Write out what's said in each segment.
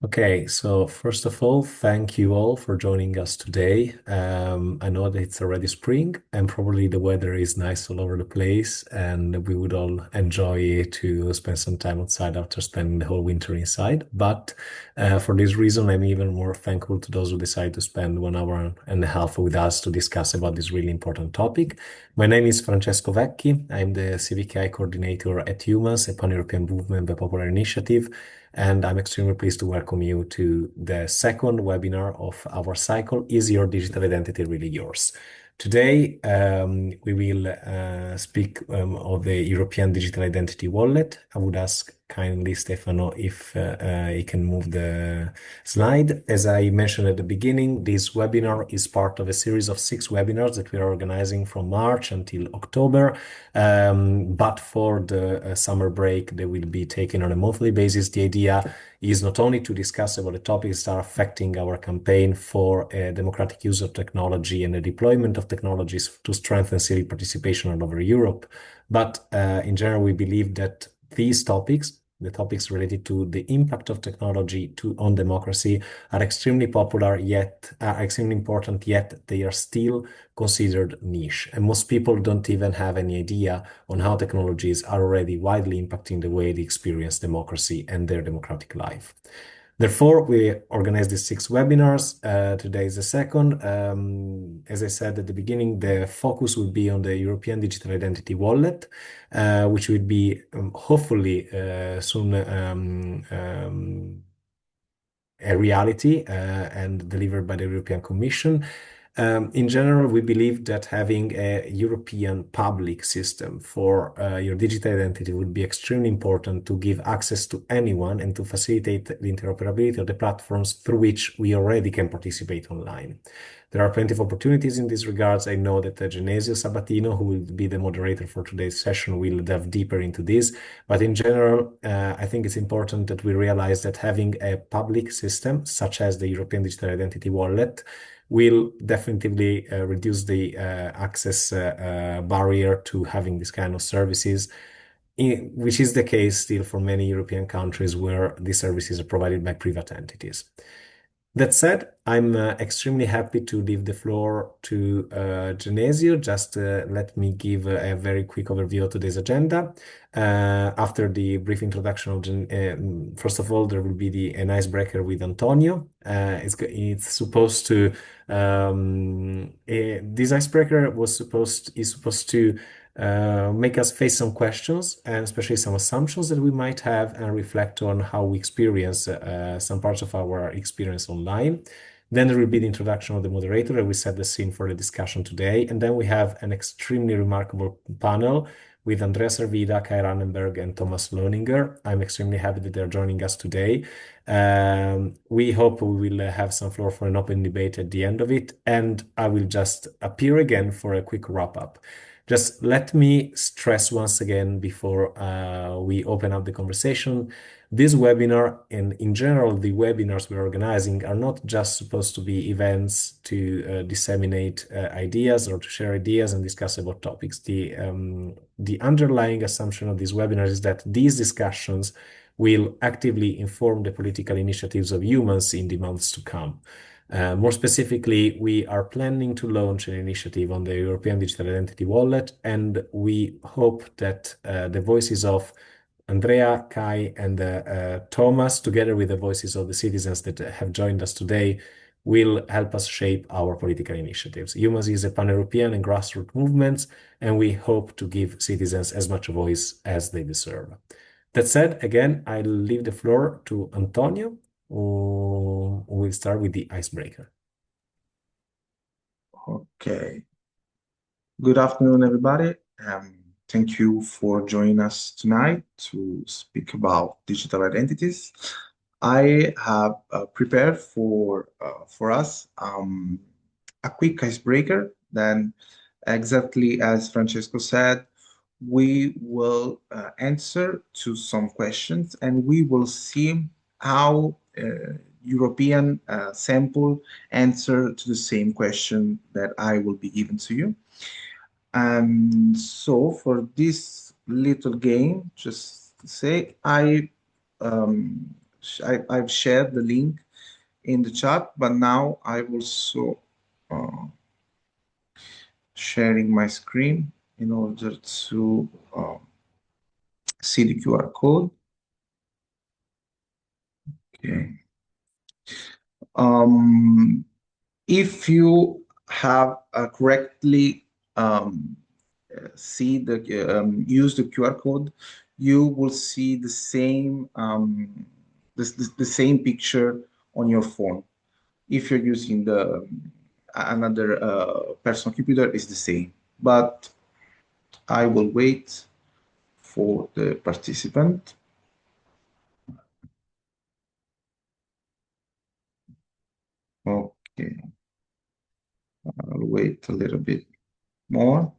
Okay, so first of all, thank you all for joining us today. I know that it's already spring and probably the weather is nice all over the place, and we would all enjoy to spend some time outside after spending the whole winter inside. But for this reason, I'm even more thankful to those who decide to spend 1 hour and a half with us to discuss about this really important topic. My name is Francesco Vecchi. I'm the Civic coordinator at Eumans, a pan-European movement by popular initiative, and I'm extremely pleased to welcome you to the second webinar of our cycle, Is Your Digital Identity Really Yours? Today, we will speak of the European Digital Identity Wallet. I would ask kindly Stefano if he can move the slide. As I mentioned at the beginning, this webinar is part of a series of 6 webinars that we are organizing from March until October. But for the summer break, they will be taken on a monthly basis. The idea is not only to discuss about the topics that are affecting our campaign for democratic use of technology and the deployment of technologies to strengthen civic participation all over Europe, but in general, we believe that these topics, the topics related to the impact of technology on democracy, are extremely popular, yet are extremely important, yet they are still considered niche. And most people don't even have any idea on how technologies are already widely impacting the way they experience democracy and their democratic life. Therefore, we organized these 6 webinars. Today is the second. As I said at the beginning, the focus will be on the European Digital Identity Wallet, which will be hopefully soon a reality and delivered by the European Commission. In general, we believe that having a European public system for your digital identity would be extremely important to give access to anyone and to facilitate the interoperability of the platforms through which we already can participate online. There are plenty of opportunities in these regards. I know that Genesio Sabatino, who will be the moderator for today's session, will delve deeper into this. But in general, I think it's important that we realize that having a public system, such as the European Digital Identity Wallet, will definitely reduce the access barrier to having this kind of services, which is the case still for many European countries where these services are provided by private entities. That said, I'm extremely happy to leave the floor to Genesio. Just let me give a very quick overview of today's agenda. After the brief introduction of first of all, there will be an icebreaker with Antonio. It's supposed to this icebreaker is supposed to make us face some questions and especially some assumptions that we might have and reflect on how we experience some parts of our experience online. Then there will be the introduction of the moderator, and we set the scene for the discussion today. And then we have an extremely remarkable panel with Andrea Servida, Kai Rannenberg, and Thomas Lohninger. I'm extremely happy that they're joining us today. We hope we will have some floor for an open debate at the end of it, and I will just appear again for a quick wrap-up. Just let me stress once again before we open up the conversation. This webinar and in general, the webinars we're organizing are not just supposed to be events to disseminate ideas or to share ideas and discuss about topics. The underlying assumption of these webinars is that these discussions will actively inform the political initiatives of humans in the months to come. More specifically, we are planning to launch an initiative on the European Digital Identity Wallet, and we hope that the voices of Andrea, Kai, and Thomas, together with the voices of the citizens that have joined us today, will help us shape our political initiatives. Eumans is a pan-European and grassroots movement, and we hope to give citizens as much a voice as they deserve. That said, again, I'll leave the floor to Antonio, who will start with the icebreaker. Okay. Good afternoon, everybody. Thank you for joining us tonight to speak about digital identities. I have prepared for us a quick icebreaker. Then, exactly as Francesco said, we will answer to some questions, and we will see how European sample answer to the same question that I will be giving to you. And so for this little game, just to say, I I've shared the link in the chat, but now I'm also sharing my screen in order to see the QR code. Okay. If you have correctly use the QR code, you will see the same the same picture on your phone. If you're using the another personal computer, is the same. But I will wait for the participant. Okay, I'll wait a little bit more.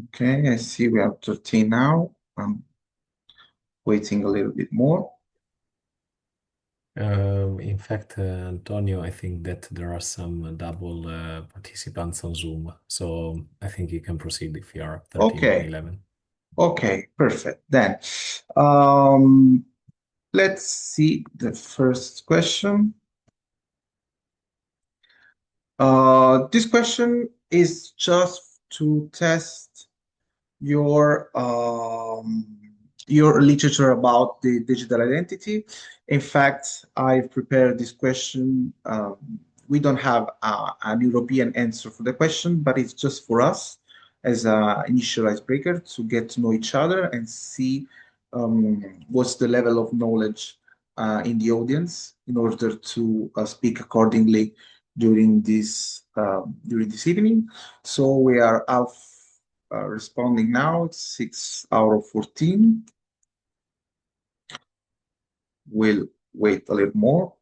Okay, I see we have 13 now. I'm waiting a little bit more. In fact, Antonio, I think that there are some double participants on Zoom, so I think you can proceed if you are 13 and Okay, 11. okay, perfect. Then, let's see the first question. This question is just to test your literature about the digital identity. In fact, I've prepared this question. We don't have an European answer for the question, but it's just for us as an initial icebreaker to get to know each other and see what's the level of knowledge in the audience in order to speak accordingly during this evening. So we are out responding now. It's 6 out of 14. We'll wait a little more.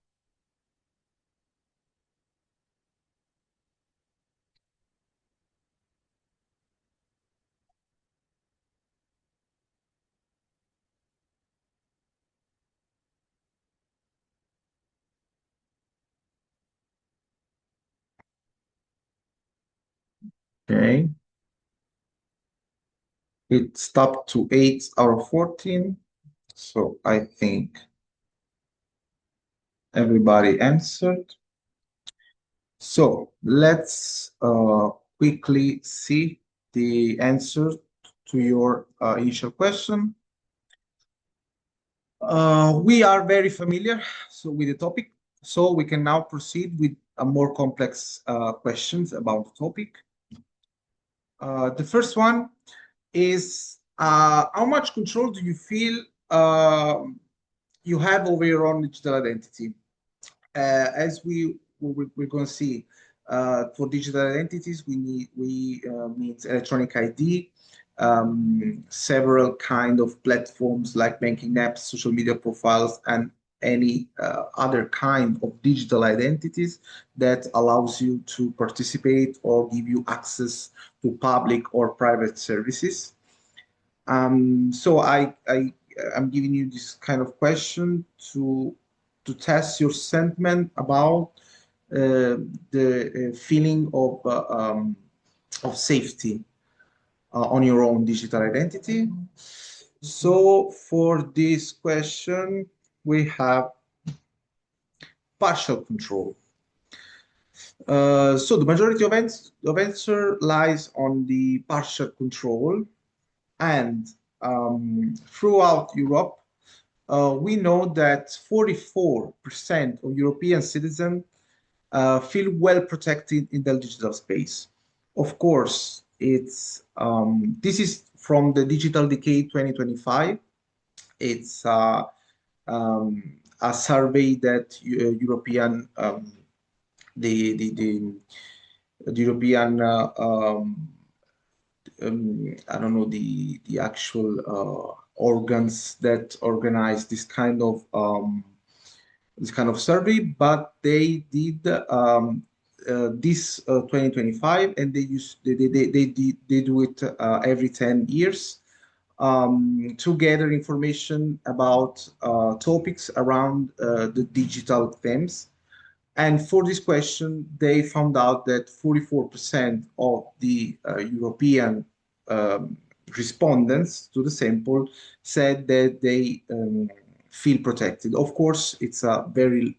Okay. It stopped to 8 out of 14. So I think everybody answered. So let's quickly see the answer to your initial question. We are very familiar with the topic, so we can now proceed with a more complex questions about the topic. The first one is how much control do you feel you have over your own digital identity? As we're going to see, for digital identities, we need electronic ID, several kind of platforms like banking apps, social media profiles, and any other kind of digital identities that allows you to participate or give you access to public or private services. So I'm giving you this kind of question to test your sentiment about the feeling of safety on your own digital identity. So for this question, we have partial control. So the majority of answer lies on the partial control, and throughout Europe, we know that 44% of European citizens feel well protected in the digital space. Of course, this is from the Digital Decade 2025. It's a survey that the European I don't know the actual organs that organize this kind of survey, but they did this 2025, and they do it every 10 years to gather information about topics around the digital themes. And for this question, they found out that 44% of the European um, respondents to the sample said that they feel protected. Of course, it's a very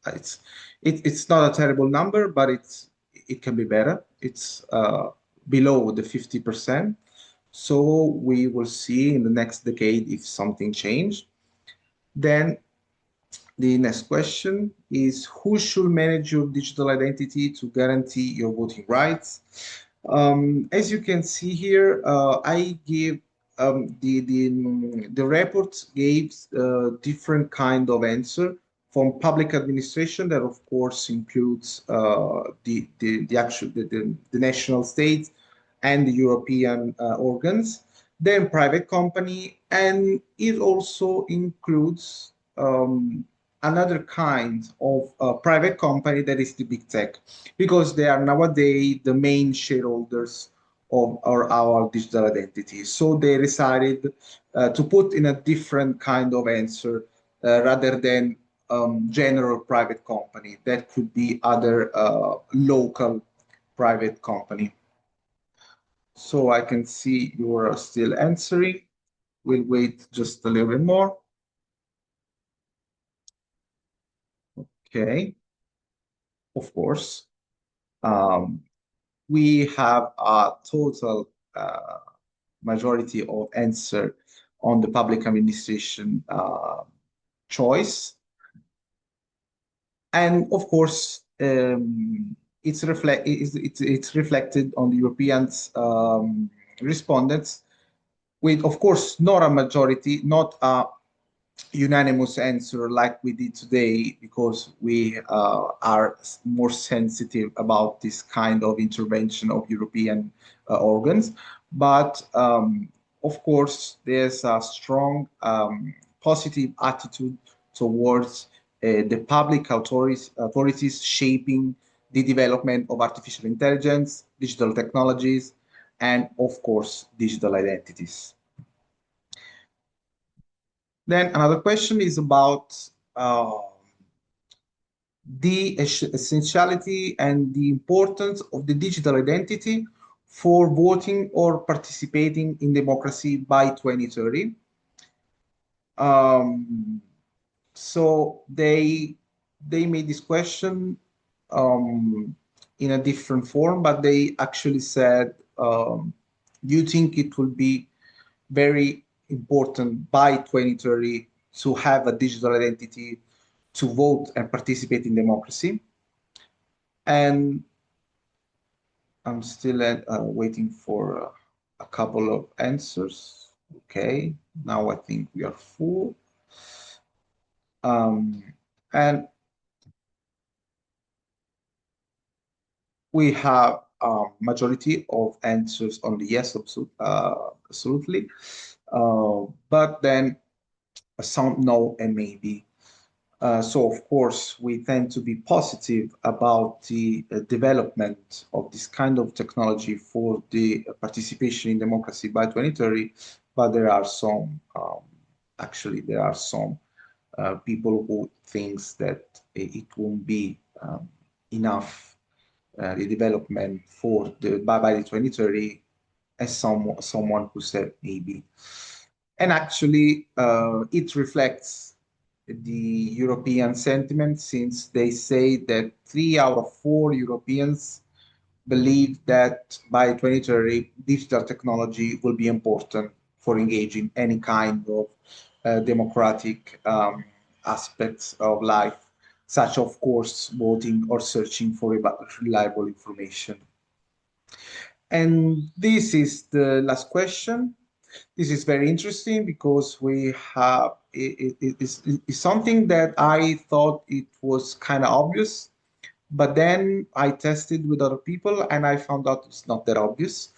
it's it's not a terrible number, but it can be better. It's below the 50%. So we will see in the next decade if something changed. Then the next question is who should manage your digital identity to guarantee your voting rights? As you can see here, I give the report gave different kind of answer from public administration that of course includes the actual the national states and the European organs, then private company, and it also includes another kind of private company that is the big tech, because they are nowadays the main shareholders of our digital identity. So they decided to put in a different kind of answer rather than general private company. That could be other local private company. So I can see you are still answering. We'll wait just a little bit more. Okay, of course. Um, we have a total majority of answer on the public administration choice. And of course, it's reflected on the Europeans' respondents with, of course, not a majority, not a unanimous answer like we did today, because we are more sensitive about this kind of intervention of European organs. But of course, there's a strong positive attitude towards the public authorities shaping the development of artificial intelligence, digital technologies, and of course, digital identities. Then another question is about the essentiality and the importance of the digital identity for voting or participating in democracy by 2030. Um, so they made this question in a different form, but they actually said, do you think it will be very important by 2030 to have a digital identity to vote and participate in democracy? And I'm still waiting for a couple of answers. Okay, now I think we are full. And we have a majority of answers on the yes, absolutely. But then some no and maybe. So, of course, we tend to be positive about the development of this kind of technology for the participation in democracy by 2030, but there are some, actually, there are some people who thinks that it won't be enough the development for the by the 2030, as someone who said maybe. And actually, it reflects the European sentiment, since they say that 3 out of 4 Europeans believe that by 2030, digital technology will be important for engaging any kind of democratic aspects of life, such, of course, voting or searching for reliable information. And this is the last question. This is very interesting because we have it's something that I thought it was kind of obvious, but then I tested with other people and I found out it's not that obvious.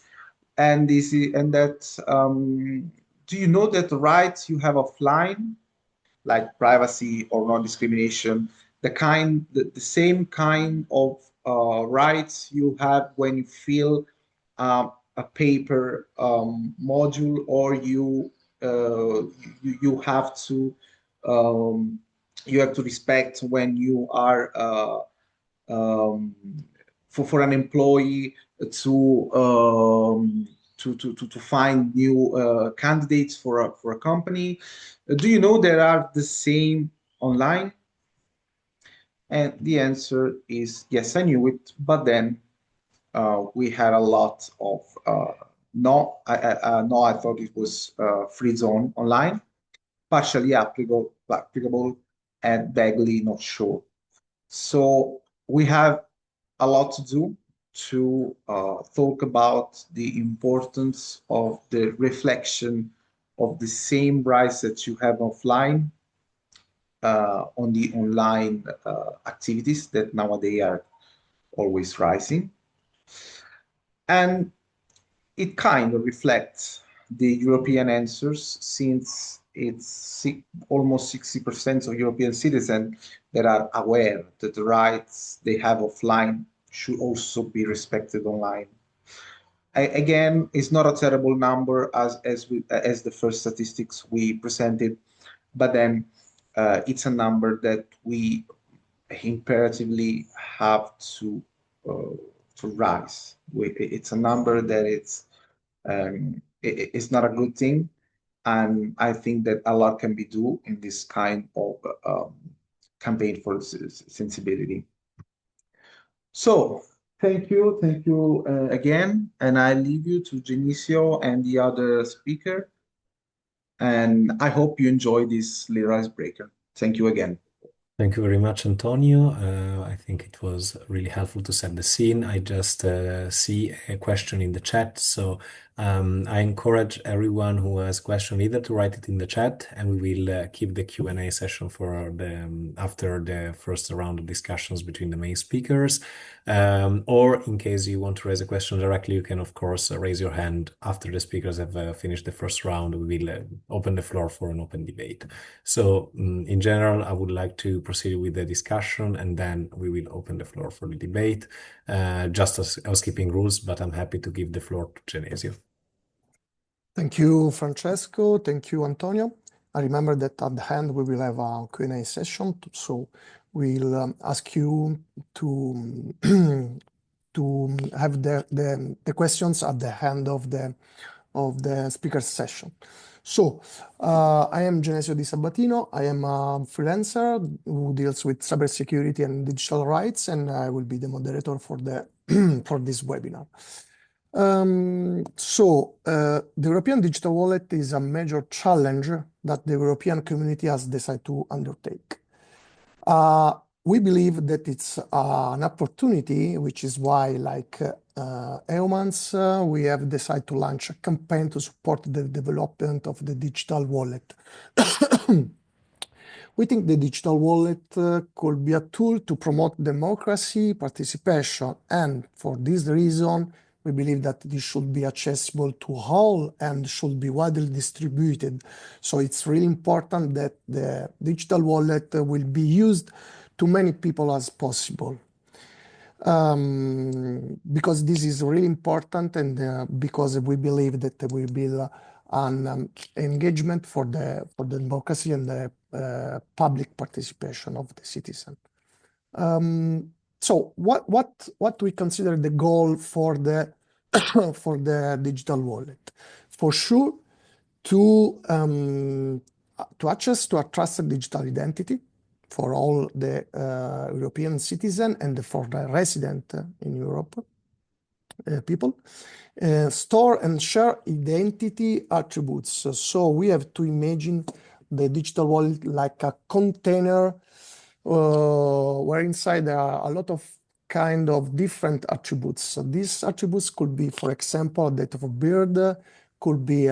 And this is, and that do you know that the rights you have offline, like privacy or non-discrimination, the same kind of rights you have when you fill a paper module, or you have to um, you have to respect when you are um, for an employee to to find new candidates for a company. Do you know there are the same online? And the answer is yes, I knew it, but then we had a lot of no, I thought it was free zone online, partially applicable, and vaguely not sure. So we have a lot to do to talk about the importance of the reflection of the same rights that you have offline on the online activities that nowadays are always rising. And it kind of reflects the European answers since it's almost 60% of European citizens that are aware that the rights they have offline should also be respected online. Again, it's not a terrible number as the first statistics we presented, but then it's a number that we imperatively have to rise. It's a number that it's not a good thing, and I think that a lot can be done in this kind of campaign for sensibility. So thank you again, and I leave you to Genesio and the other speaker, and I hope you enjoy this little icebreaker. Thank you again. Thank you very much, Antonio. I think it was really helpful to set the scene. I just see a question in the chat, so I encourage everyone who has a question either to write it in the chat, and we will keep the Q&A session for the after the first round of discussions between the main speakers. Or in case you want to raise a question directly, you can of course raise your hand after the speakers have finished the first round. We will open the floor for an open debate. So in general, I would like to proceed with the discussion and then we will open the floor for the debate, just as housekeeping rules, but I'm happy to give the floor to Genesio. Thank you, Francesco. Thank you, Antonio. I remember that at the end we will have a Q&A session, so we'll ask you to to have the questions at the end of the speaker session. So I am Genesio di Sabatino. I am a freelancer who deals with cybersecurity and digital rights, and I will be the moderator for the for this webinar. The European Digital Wallet is a major challenge that the European community has decided to undertake. We believe that it's an opportunity, which is why, like Eumans, we have decided to launch a campaign to support the development of the digital wallet. We think the digital wallet could be a tool to promote democracy, participation, and for this reason, we believe that this should be accessible to all and should be widely distributed. So it's really important that the digital wallet will be used to many people as possible. Because this is really important and because we believe that there will be an engagement for the democracy and the public participation of the citizen. So what we consider the goal for the for the digital wallet? For sure, to access to a trusted digital identity for all the European citizen and for the resident in Europe people. Store and share identity attributes. So we have to imagine the digital wallet like a container where inside there are a lot of kind of different attributes. So these attributes could be, for example, date of birth, could be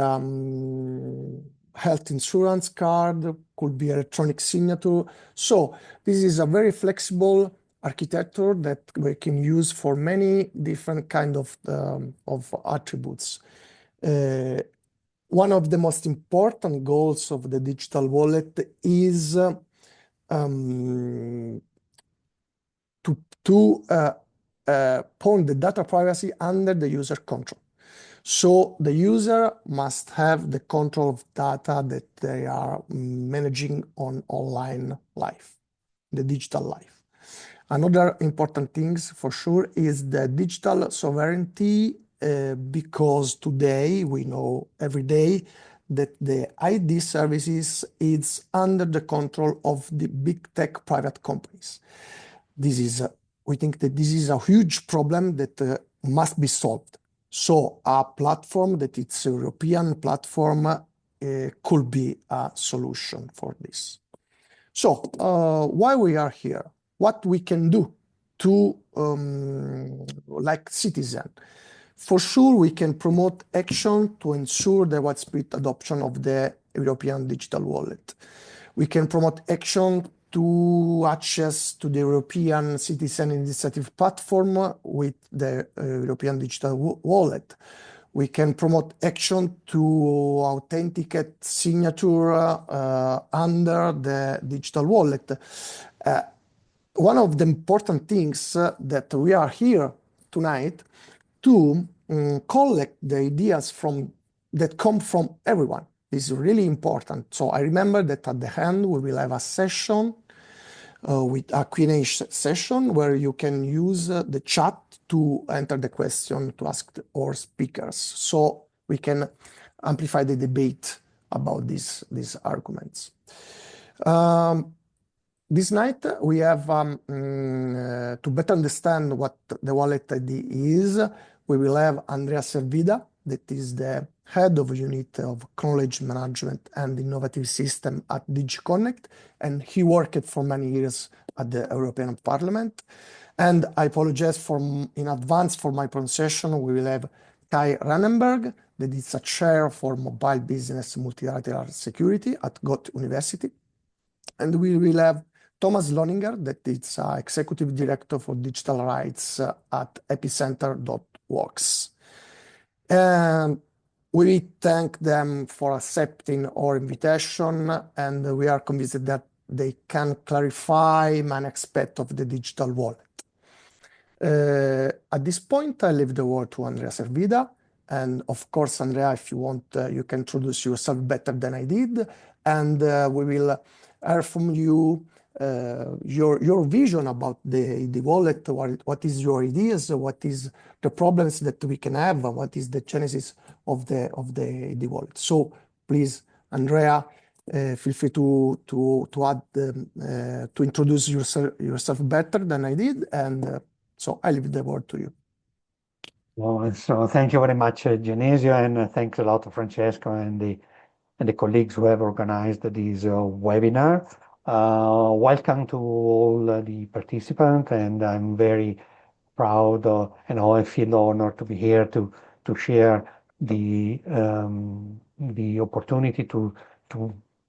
health insurance card, could be electronic signature. So this is a very flexible architecture that we can use for many different kind of attributes. One of the most important goals of the digital wallet is to point the data privacy under the user control. So the user must have the control of data that they are managing on online life, the digital life. Another important thing for sure is the digital sovereignty, because today we know every day that the ID services is under the control of the big tech private companies. We think that this is a huge problem that must be solved. So a platform that it's a European platform could be a solution for this. So why we are here? What we can do to, like citizen? For sure, we can promote action to ensure the widespread adoption of the European digital wallet. We can promote action to access to the European Citizen Initiative platform with the European digital wallet. We can promote action to authenticate signature under the digital wallet. One of the important things that we are here tonight to collect the ideas that come from everyone. This is really important. So I remember that at the end we will have a session with a Q&A session where you can use the chat to enter the question to ask our speakers, so we can amplify the debate about these arguments. This night we have, to better understand what the wallet ID is, we will have Andrea Servida, that is the head of unit of knowledge management and innovative system at DigiConnect, and he worked for many years at the European Parliament. And I apologize in advance for my pronunciation. We will have Kai Rannenberg, that is a chair for mobile business multilateral security at Goethe University. And we will have Thomas Loninger, that is executive director for digital rights at epicenter.works. And we thank them for accepting our invitation, and we are convinced that they can clarify many aspects of the digital wallet. At this point, I leave the word to Andrea Servida. And of course, Andrea, if you want, you can introduce yourself better than I did. And we will hear from you your vision about the wallet. What is your ideas? What is the problems that we can have? What is the genesis of the wallet? So please, Andrea, feel free to add to introduce yourself better than I did, and so I leave the word to you. Well, so thank you very much, Genesio, and thanks a lot to Francesco and the colleagues who have organized this webinar. Welcome to all the participants, and I'm very proud and I feel honored to be here to share the opportunity to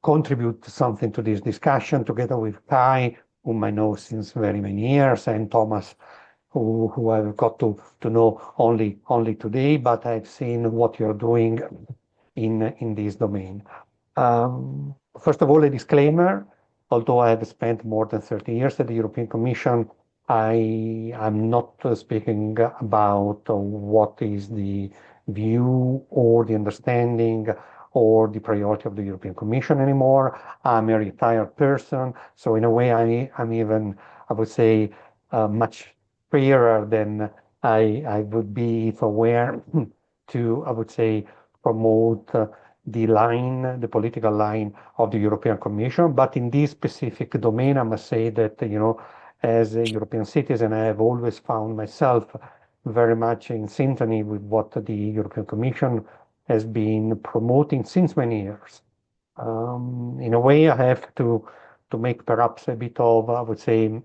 contribute something to this discussion together with Kai, whom I know since very many years, and Thomas, who I've got to know only today, but I've seen what you're doing in this domain. First of all, a disclaimer. Although I have spent more than 30 years at the European Commission, I am not speaking about what is the view or the understanding or the priority of the European Commission anymore. I'm a retired person, so in a way I'm even, I would say, much freer than I would be if aware to, I would say, promote the political line of the European Commission. But in this specific domain, I must say that, as a European citizen, I have always found myself very much in sympathy with what the European Commission has been promoting since many years. In a way, I have to make perhaps a bit of, I would say,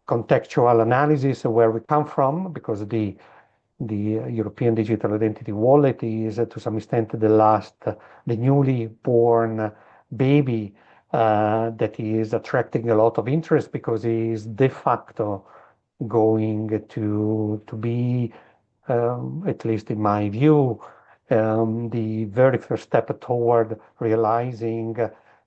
contextual analysis of where we come from, because the European Digital Identity Wallet is to some extent the newly born baby that is attracting a lot of interest, because it is de facto going to be, at least in my view, the very first step toward realizing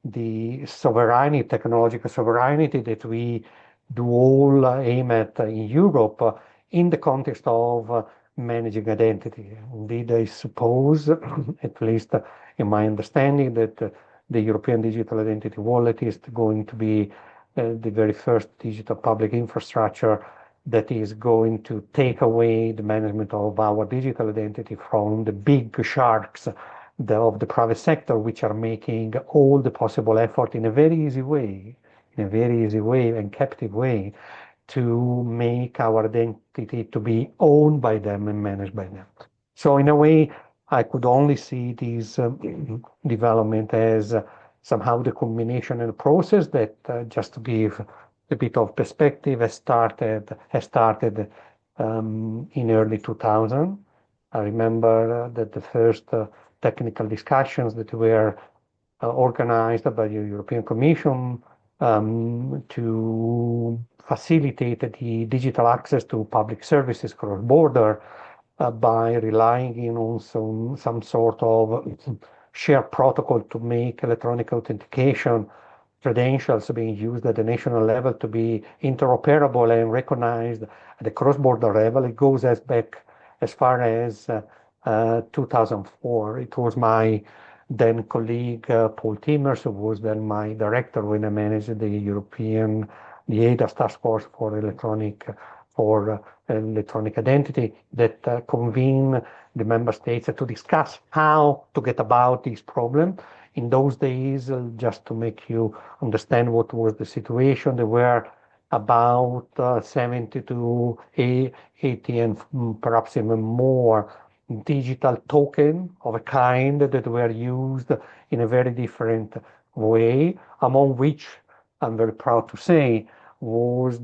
the sovereignty, technological sovereignty that we do all aim at in Europe in the context of managing identity. Indeed, I suppose, at least in my understanding, that the European Digital Identity Wallet is going to be the very first digital public infrastructure that is going to take away the management of our digital identity from the big sharks of the private sector, which are making all the possible effort in a very easy way, and captive way, to make our identity to be owned by them and managed by them. So in a way, I could only see this development as somehow the combination and process that, just to give a bit of perspective, has started in early 2000. I remember that the first technical discussions that were organized by the European Commission to facilitate the digital access to public services cross-border by relying on some sort of shared protocol to make electronic authentication credentials being used at the national level to be interoperable and recognized at the cross-border level. It goes back as far as 2004. It was my then colleague Paul Timmers, who was then my director when I managed the EDAS task force for electronic identity, that convened the member states to discuss how to get about this problem. In those days, just to make you understand what was the situation, there were about 70 to 80 and perhaps even more digital token of a kind that were used in a very different way, among which I'm very proud to say was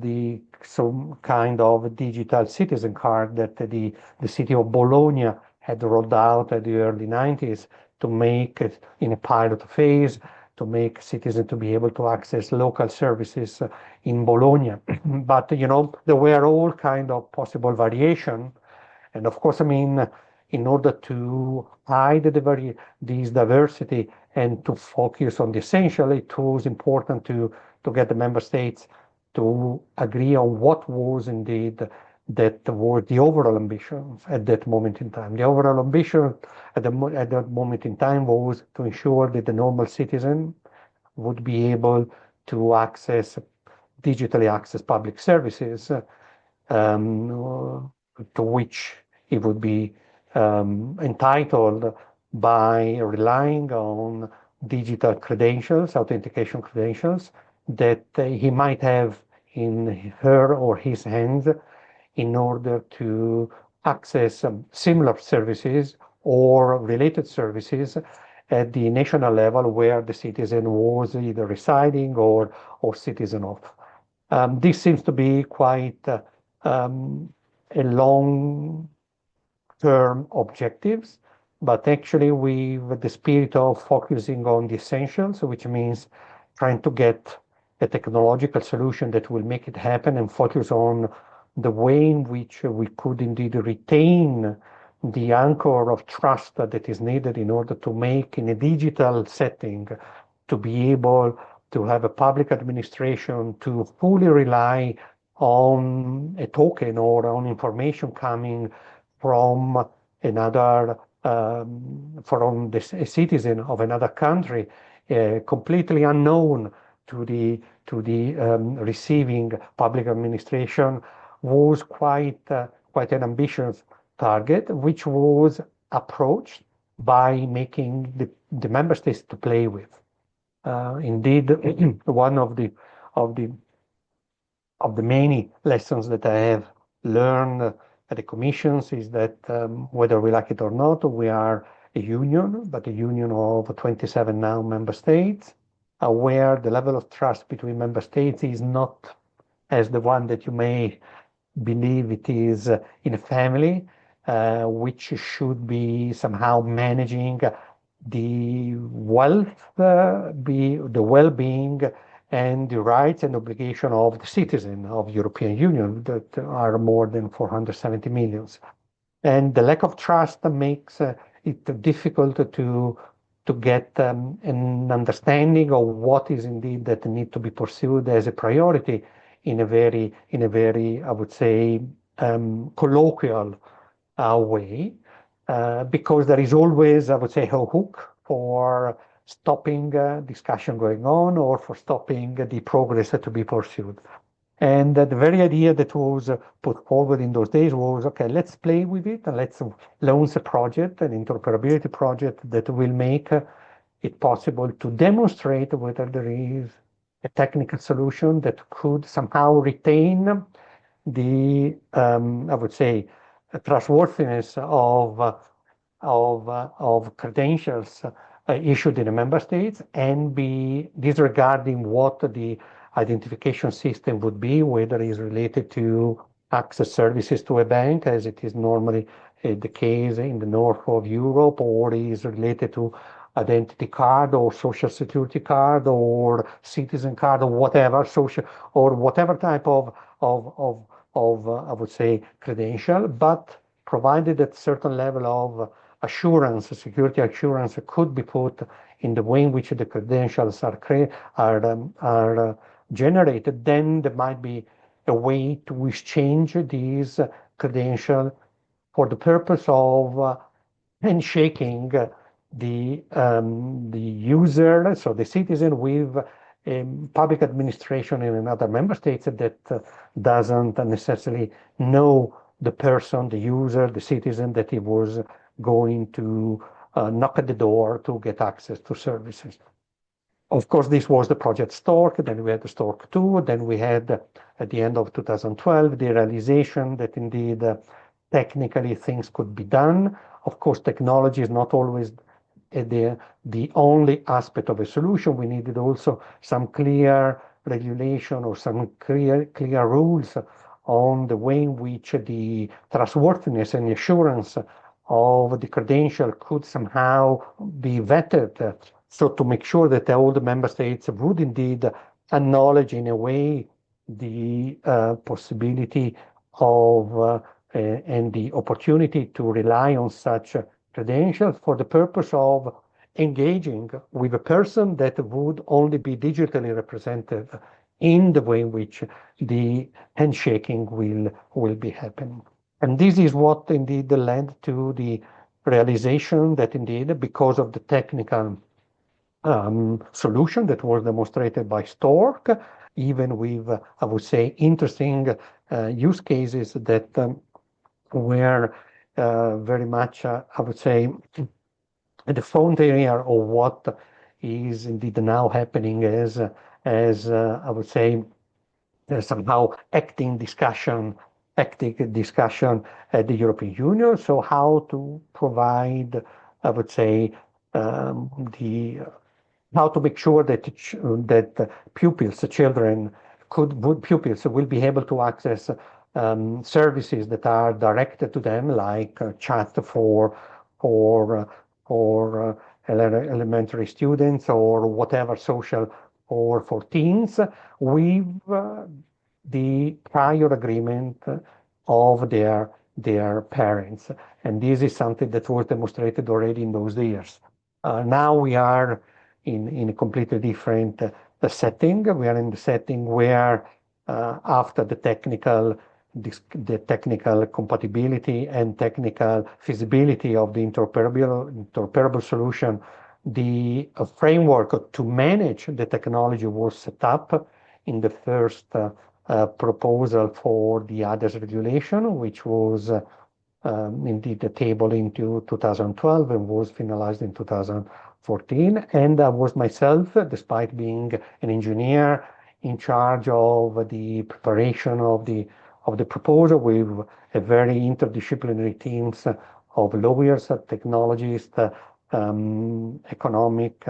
some kind of digital citizen card that the city of Bologna had rolled out at the early 90s to make it in a pilot phase, to make citizens to be able to access local services in Bologna. But, there were all kind of possible variation. And of course, in order to hide this diversity and to focus on the essential, it was important to get the member states to agree on what was indeed that were the overall ambitions at that moment in time. The overall ambition at that moment in time was to ensure that the normal citizen would be able to digitally access public services, to which he would be entitled by relying on digital credentials, authentication credentials, that he might have in her or his hands in order to access similar services or related services at the national level where the citizen was either residing or citizen of. This seems to be quite a long-term objectives, but actually with the spirit of focusing on the essentials, which means trying to get a technological solution that will make it happen and focus on the way in which we could indeed retain the anchor of trust that is needed in order to make in a digital setting to be able to have a public administration to fully rely on a token or on information coming from another, from a citizen of another country, completely unknown to the receiving public administration, was quite an ambitious target, which was approached by making the member states to play with. Indeed, one of the many lessons that I have learned at the commissions is that whether we like it or not, we are a union, but a union of 27 now member states, where the level of trust between member states is not as the one that you may believe it is in a family, which should be somehow managing the wealth, the well-being, and the rights and obligation of the citizen of European Union that are more than 470 million. And the lack of trust makes it difficult to get an understanding of what is indeed that need to be pursued as a priority in a very, I would say, colloquial way, because there is always, I would say, a hook for stopping discussion going on or for stopping the progress to be pursued. And the very idea that was put forward in those days was, okay, let's play with it and let's launch a project, an interoperability project that will make it possible to demonstrate whether there is a technical solution that could somehow retain the, I would say, trustworthiness of credentials issued in the member states and be disregarding what the identification system would be, whether it is related to access services to a bank, as it is normally the case in the north of Europe, or is related to identity card or social security card or citizen card or whatever social or whatever type of I would say credential, but provided that certain level of assurance, security assurance could be put in the way in which the credentials are generated, then there might be a way to exchange these credentials for the purpose of handshaking the user, so the citizen, with public administration in another member state that doesn't necessarily know the person, the user, the citizen that he was going to knock at the door to get access to services. Of course, this was the project Stork, then we had the Stork 2, then we had, at the end of 2012, the realization that indeed technically things could be done. Of course, technology is not always the only aspect of a solution. We needed also some clear regulation or some clear rules on the way in which the trustworthiness and assurance of the credential could somehow be vetted, so to make sure that all the member states would indeed acknowledge in a way the possibility of and the opportunity to rely on such credentials for the purpose of engaging with a person that would only be digitally represented in the way in which the handshaking will be happening. And this is what indeed led to the realization that indeed, because of the technical solution that was demonstrated by Stork, even with, I would say, interesting use cases that were very much, I would say, at the front area of what is indeed now happening as I would say, somehow active discussion at the European Union. So how to provide, I would say, how to make sure that pupils will be able to access services that are directed to them, like chat for elementary students or whatever social or for teens, with the prior agreement of their parents. And this is something that was demonstrated already in those years. Now we are in a completely different setting. We are in the setting where after the technical compatibility and technical feasibility of the interoperable solution, the framework to manage the technology was set up in the first proposal for the others regulation, which was indeed tabled into 2012 and was finalized in 2014. And I was myself, despite being an engineer, in charge of the preparation of the proposal with a very interdisciplinary teams of lawyers, technologists, economic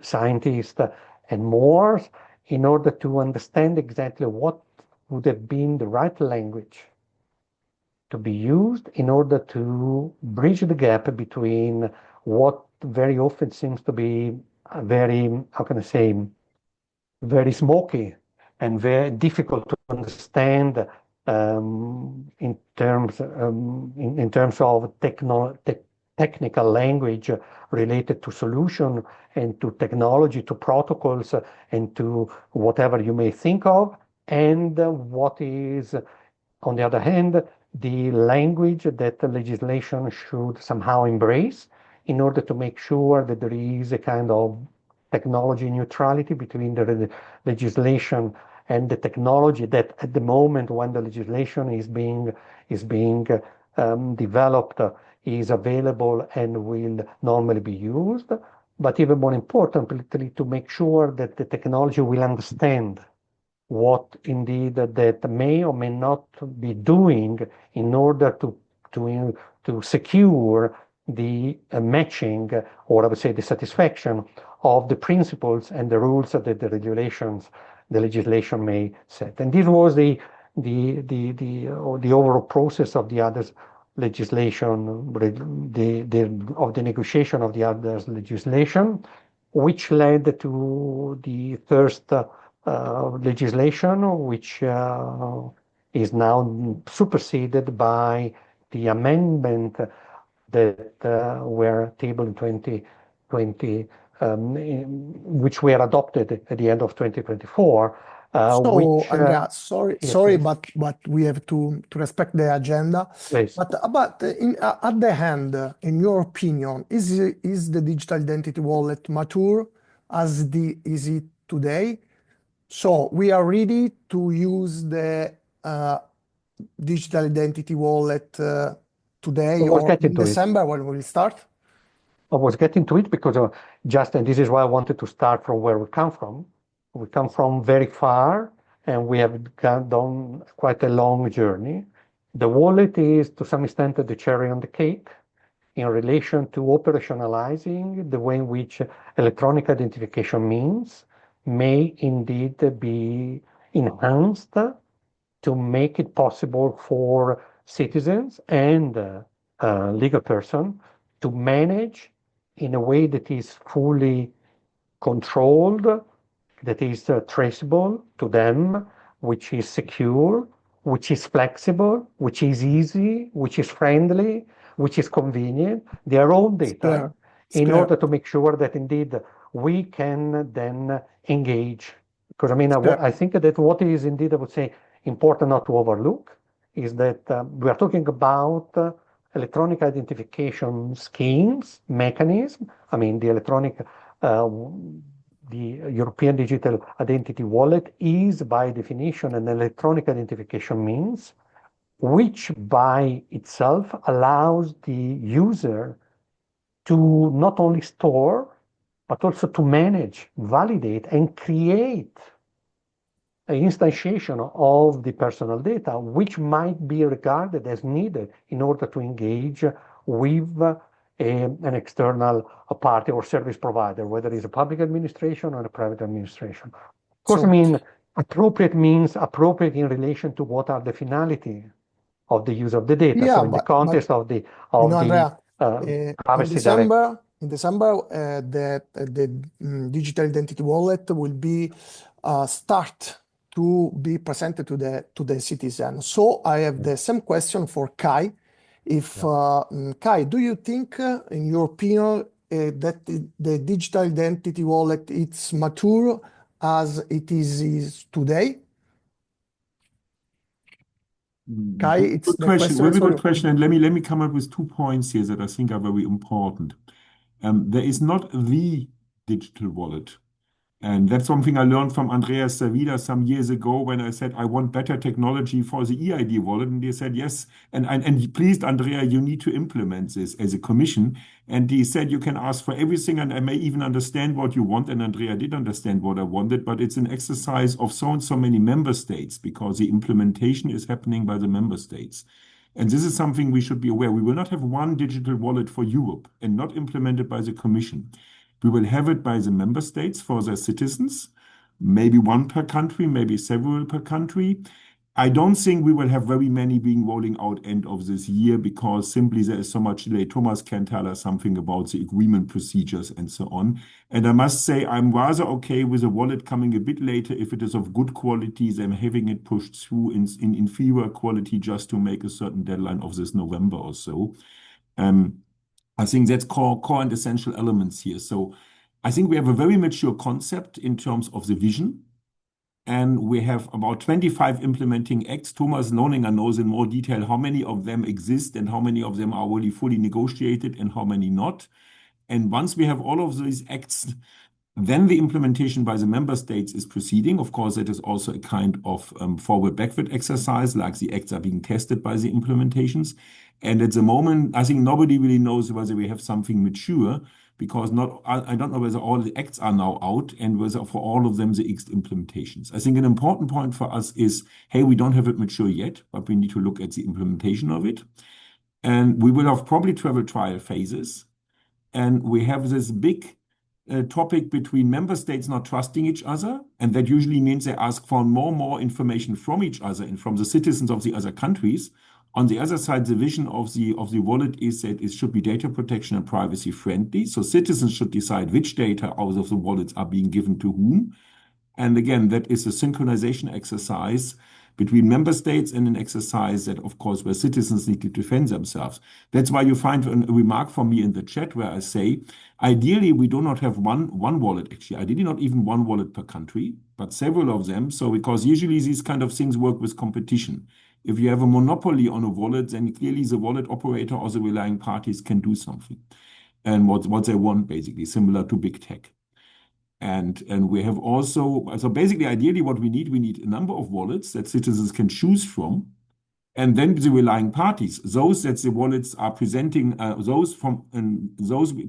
scientists, and more, in order to understand exactly what would have been the right language to be used in order to bridge the gap between what very often seems to be very, how can I say, very smoky and very difficult to understand in terms of technical language related to solution and to technology, to protocols, and to whatever you may think of, and what is, on the other hand, the language that the legislation should somehow embrace in order to make sure that there is a kind of technology neutrality between the legislation and the technology that at the moment when the legislation is being developed is available and will normally be used. But even more importantly, to make sure that the technology will understand what indeed that may or may not be doing in order to secure the matching, or I would say the satisfaction of the principles and the rules that the legislation may set. And this was the overall process of the others legislation, of the negotiation of the others legislation, which led to the first legislation, which is now superseded by the amendment that were tabled in 2020, which were adopted at the end of 2024. So, Andrea, sorry, yes. but we have to respect the agenda. Please. But at the end, in your opinion, is the digital identity wallet mature as is it today? So we are ready to use the digital identity wallet today or in December when we start? I was getting to it because and this is why I wanted to start from where we come from. We come from very far, and we have done quite a long journey. The wallet is, to some extent, the cherry on the cake in relation to operationalizing the way in which electronic identification means may indeed be enhanced to make it possible for citizens and legal person to manage in a way that is fully controlled, that is traceable to them, which is secure, which is flexible, which is easy, which is friendly, which is convenient, their own data, in order to make sure that indeed we can then engage. Because I think that what is indeed, I would say, important not to overlook is that we are talking about electronic identification schemes, mechanism. The European Digital Identity Wallet is by definition an electronic identification means, which by itself allows the user to not only store, but also to manage, validate, and create an instantiation of the personal data, which might be regarded as needed in order to engage with an external party or service provider, whether it's a public administration or a private administration. Of course, appropriate means appropriate in relation to what are the finality of the use of the data. Yeah, so in the context of the Andrea, privacy in December, the digital identity wallet will be start to be presented to the citizen. So I have the same question for Kai. Kai, do you think, in your opinion, that the digital identity wallet is mature as it is today? Kai, it's the question. Very good question. And let me come up with 2 points here that I think are very important. There is not the digital wallet. And that's something I learned from Andrea Servida some years ago when I said, I want better technology for the EID wallet. And they said, yes. And please, Andrea, you need to implement this as a commission. And he said, you can ask for everything. And I may even understand what you want. And Andrea did understand what I wanted. But it's an exercise of so and so many member states because the implementation is happening by the member states. And this is something we should be aware. We will not have one digital wallet for Europe and not implemented by the Commission. We will have it by the member states for their citizens, maybe one per country, maybe several per country. I don't think we will have very many being rolling out end of this year because simply there is so much delay. Thomas can tell us something about the agreement procedures and so on. And I must say, I'm rather okay with the wallet coming a bit later if it is of good quality than having it pushed through in inferior quality just to make a certain deadline of this November or so. I think that's core and essential elements here. So I think we have a very mature concept in terms of the vision. And we have about 25 implementing acts. Thomas Loninger knows in more detail how many of them exist and how many of them are already fully negotiated and how many not. And once we have all of these acts, then the implementation by the member states is proceeding. Of course, it is also a kind of forward-backward exercise, like the acts are being tested by the implementations. And at the moment, I think nobody really knows whether we have something mature, because I don't know whether all the acts are now out and whether for all of them the implementations. I think an important point for us is, hey, we don't have it mature yet, but we need to look at the implementation of it. And we will have probably travel trial phases. And we have this big topic between member states not trusting each other. And that usually means they ask for more and more information from each other and from the citizens of the other countries. On the other side, the vision of the wallet is that it should be data protection and privacy friendly. So citizens should decide which data out of the wallets are being given to whom. And again, that is a synchronization exercise between member states and an exercise that, of course, where citizens need to defend themselves. That's why you find a remark from me in the chat where I say, ideally, we do not have one wallet, actually. Ideally, not even one wallet per country, but several of them. So because usually these kind of things work with competition. If you have a monopoly on a wallet, then clearly the wallet operator or the relying parties can do something. And what they want, basically, similar to big tech. And we have also, so basically, ideally, what we need a number of wallets that citizens can choose from. And then the relying parties, those that the wallets are presenting, those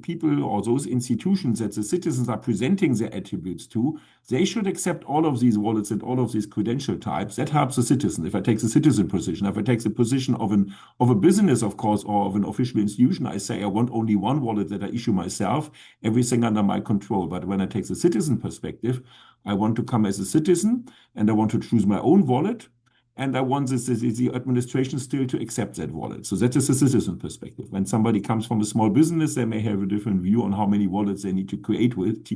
people or those institutions that the citizens are presenting their attributes to, they should accept all of these wallets and all of these credential types. That helps the citizen. If I take the citizen position, if I take the position of a business, of course, or of an official institution, I say I want only one wallet that I issue myself, everything under my control. But when I take the citizen perspective, I want to come as a citizen and I want to choose my own wallet. And I want the administration still to accept that wallet. So that is a citizen perspective. When somebody comes from a small business, they may have a different view on how many wallets they need to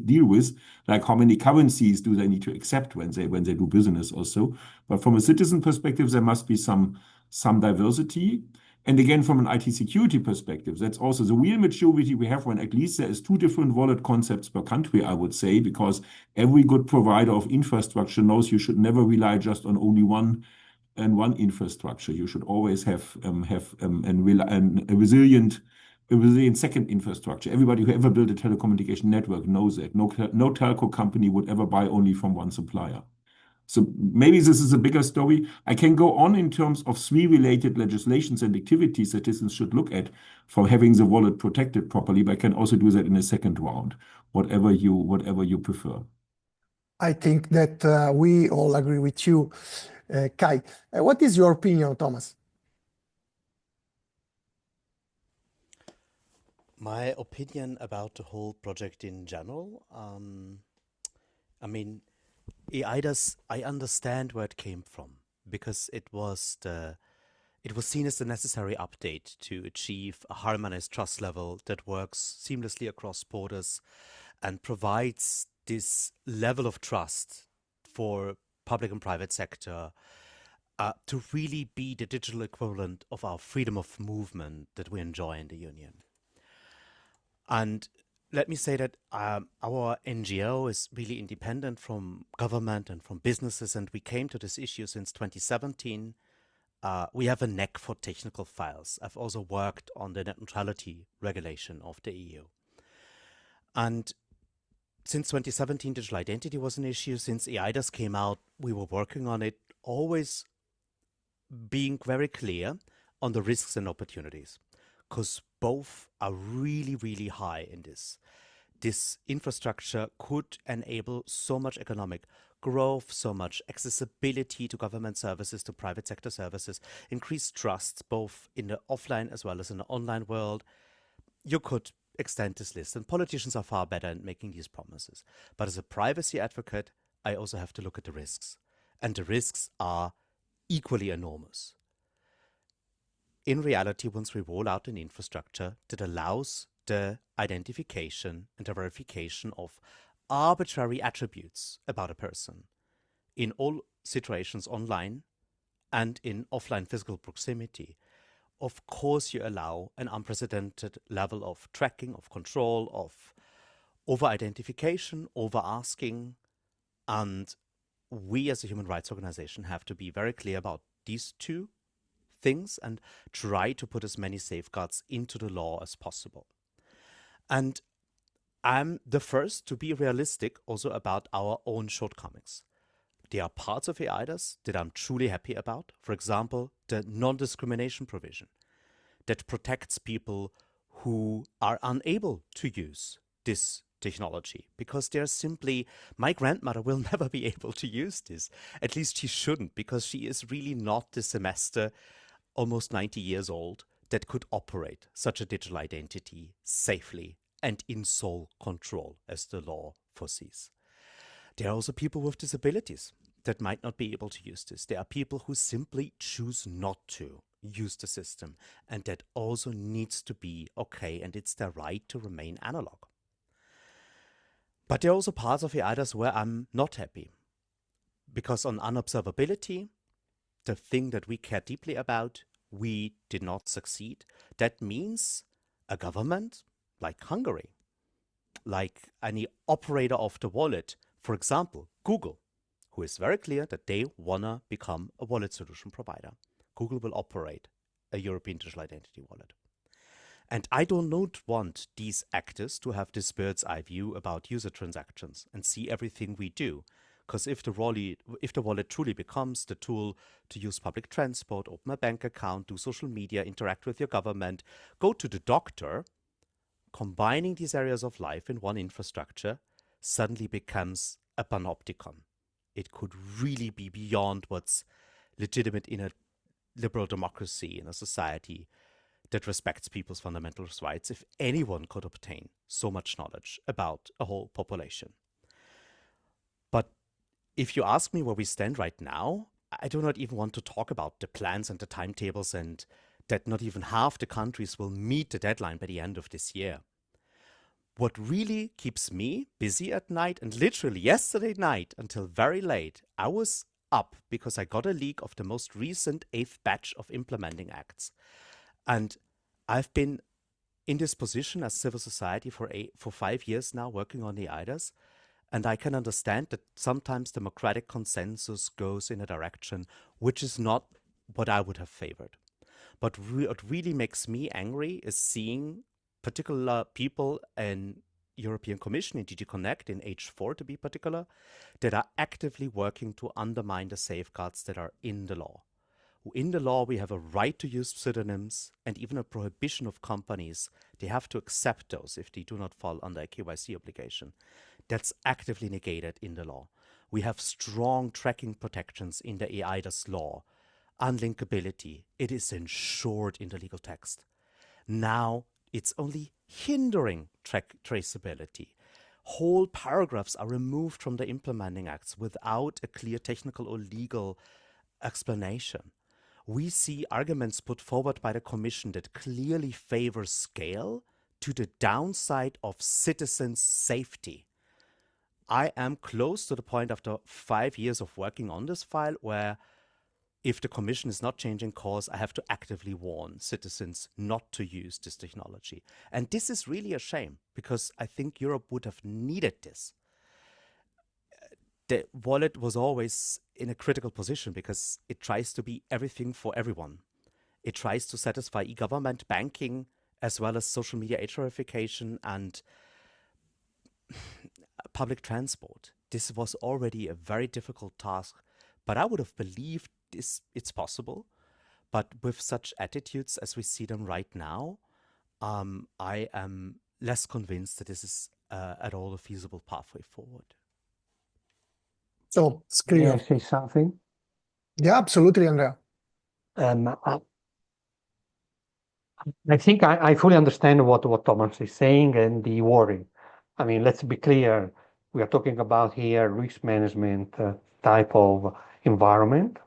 deal with, like how many currencies do they need to accept when they do business also. But from a citizen perspective, there must be some diversity. And again, from an IT security perspective, that's also the real maturity we have when at least there is 2 different wallet concepts per country, I would say, because every good provider of infrastructure knows you should never rely just on only one infrastructure. You should always have a resilient second infrastructure. Everybody who ever built a telecommunication network knows that. No telco company would ever buy only from one supplier. So maybe this is a bigger story. I can go on in terms of 3 related legislations and activities citizens should look at for having the wallet protected properly, but I can also do that in a second round, whatever you prefer. I think that we all agree with you, Kai. What is your opinion, Thomas? My opinion about the whole project in general, I mean, EUDIW, I understand where it came from, because it was seen as the necessary update to achieve a harmonized trust level that works seamlessly across borders and provides this level of trust for public and private sector to really be the digital equivalent of our freedom of movement that we enjoy in the Union. And let me say that our NGO is really independent from government and from businesses, and we came to this issue since 2017. We have a knack for technical files. I've also worked on the net neutrality regulation of the EU. And since 2017, digital identity was an issue. Since EUDIW came out, we were working on it, always being very clear on the risks and opportunities, because both are really, really high in this. This infrastructure could enable so much economic growth, so much accessibility to government services, to private sector services, increase trust both in the offline as well as in the online world. You could extend this list, and politicians are far better at making these promises. But as a privacy advocate, I also have to look at the risks, and the risks are equally enormous. In reality, once we roll out an infrastructure that allows the identification and the verification of arbitrary attributes about a person in all situations online and in offline physical proximity, of course you allow an unprecedented level of tracking, of control, of over-identification, over-asking, and we as a human rights organization have to be very clear about these 2 things and try to put as many safeguards into the law as possible. And I'm the first to be realistic also about our own shortcomings. There are parts of EIDAS that I'm truly happy about. For example, the non-discrimination provision that protects people who are unable to use this technology because they're simply, my grandmother will never be able to use this. At least she shouldn't, because she is really not the semester, almost 90 years old, that could operate such a digital identity safely and in sole control as the law foresees. There are also people with disabilities that might not be able to use this. There are people who simply choose not to use the system, and that also needs to be okay, and it's their right to remain analog. But there are also parts of EIDAS where I'm not happy, because on unobservability, the thing that we care deeply about, we did not succeed. That means a government like Hungary, like any operator of the wallet, for example, Google, who is very clear that they want to become a wallet solution provider. Google will operate a European digital identity wallet. And I do not want these actors to have this bird's eye view about user transactions and see everything we do. Because if the wallet truly becomes the tool to use public transport, open a bank account, do social media, interact with your government, go to the doctor, combining these areas of life in one infrastructure suddenly becomes a panopticon. It could really be beyond what's legitimate in a liberal democracy, in a society that respects people's fundamental rights, if anyone could obtain so much knowledge about a whole population. But if you ask me where we stand right now, I do not even want to talk about the plans and the timetables, and that not even half the countries will meet the deadline by the end of this year. What really keeps me busy at night, and literally yesterday night until very late, I was up because I got a leak of the most recent 8th batch of implementing acts. And I've been in this position as civil society for 5 years now, working on the EIDAS, and I can understand that sometimes democratic consensus goes in a direction which is not what I would have favored. But what really makes me angry is seeing particular people in European Commission, in DG Connect, in H4 to be particular, that are actively working to undermine the safeguards that are in the law. In the law, we have a right to use pseudonyms and even a prohibition of companies. They have to accept those if they do not fall under a KYC obligation. That's actively negated in the law. We have strong tracking protections in the EIDAS law. Unlinkability, it is ensured in the legal text. Now, it's only hindering traceability. Whole paragraphs are removed from the implementing acts without a clear technical or legal explanation. We see arguments put forward by the Commission that clearly favor scale to the downside of citizens' safety. I am close to the point after 5 years of working on this file where if the Commission is not changing course, I have to actively warn citizens not to use this technology. And this is really a shame, because I think Europe would have needed this. The wallet was always in a critical position because it tries to be everything for everyone. It tries to satisfy e-government, banking, as well as social media age verification and public transport. This was already a very difficult task, but I would have believed it's possible. But with such attitudes as we see them right now, I am less convinced that this is at all a feasible pathway forward. So it's clear. May I say something? Yeah, absolutely, Andrea. I think I fully understand what Thomas is saying and the worry. I mean, let's be clear. We are talking about here risk management type of environment,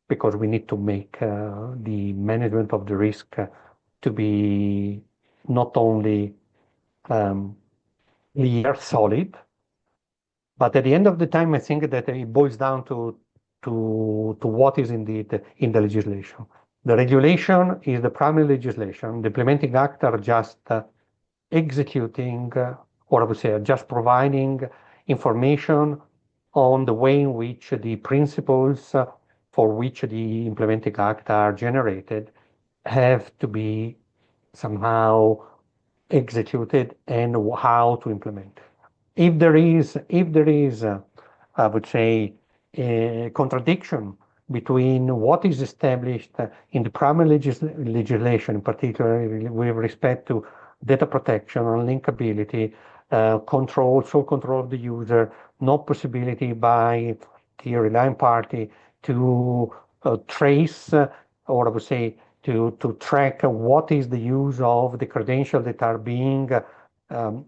because we need to make the management of the risk to be not only clear, solid, but at the end of the time, I think that it boils down to what is indeed in the legislation. The regulation is the primary legislation. The implementing acts are just executing, or I would say, just providing information on the way in which the principles for which the implementing acts are generated have to be somehow executed and how to implement it. If there is, I would say, a contradiction between what is established in the primary legislation, particularly with respect to data protection and linkability, sole control of the user, no possibility by the relying party to trace, or I would say, to track what is the use of the credentials that are being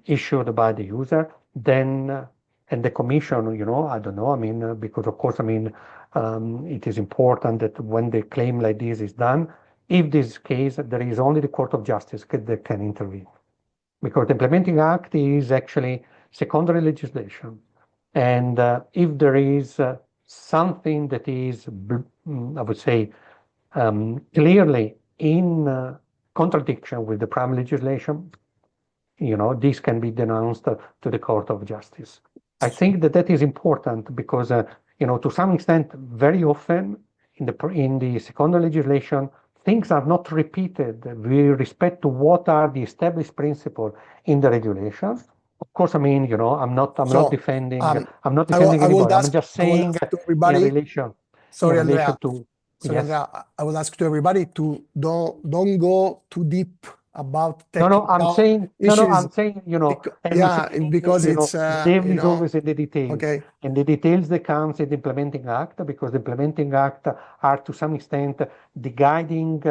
issued by the user, then and the commission, I don't know, because of course, it is important that when the claim like this is done, if this case, there is only the Court of Justice that can intervene. Because the implementing act is actually secondary legislation. And if there is something that is, I would say, clearly in contradiction with the primary legislation, this can be denounced to the Court of Justice. I think that is important because, to some extent, very often in the secondary legislation, things are not repeated with respect to what are the established principles in the regulations. Of course, I'm not defending anybody. I'm just saying in relation. Sorry, in relation Andrea. to. Sorry, Yes. Andrea, I will ask to everybody to don't go too deep about technical I'm saying, because it's the devil is always in the details. Okay. And the details that comes in the implementing act, because the implementing act are to some extent the guiding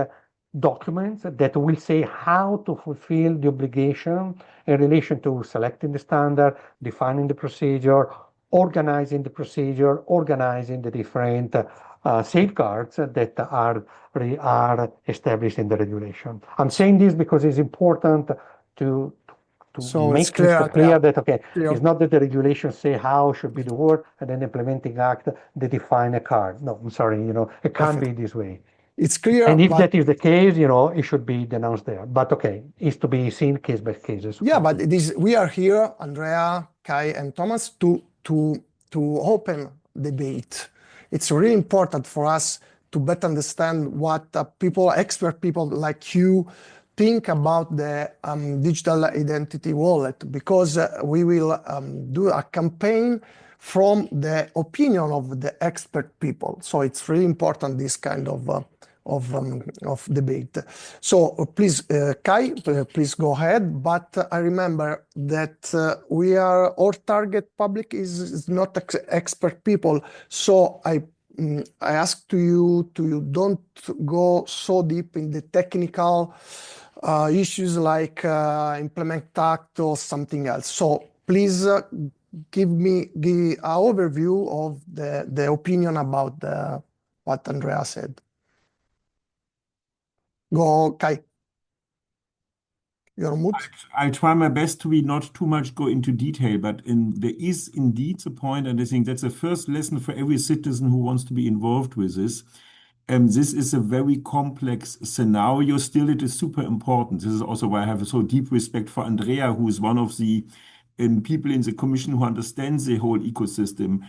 documents that will say how to fulfill the obligation in relation to selecting the standard, defining the procedure, organizing the procedure, organizing the different safeguards that are established in the regulation. I'm saying this because it's important to make it clear that it's not that the regulations say how should be the word and then the implementing act they define a card. No, I'm sorry, it can't be this way. It's clear. And if that is the case, it should be denounced there. But okay, it's to be seen case by case. Yeah, but we are here, Andrea, Kai, and Thomas, to open debate. It's really important for us to better understand what expert people like you think about the digital identity wallet, because we will do a campaign from the opinion of the expert people. So it's really important, this kind of debate. So please, Kai, please go ahead. But I remember that our target public is not expert people. So I ask to you don't go so deep in the technical issues like implement act or something else. So please give an overview of the opinion about what Andrea said. Go, Kai. You're on mute. I try my best to not too much go into detail, but there is indeed a point, and I think that's the first lesson for every citizen who wants to be involved with this. This is a very complex scenario. Still, it is super important. This is also why I have so deep respect for Andrea, who is one of the people in the Commission who understands the whole ecosystem.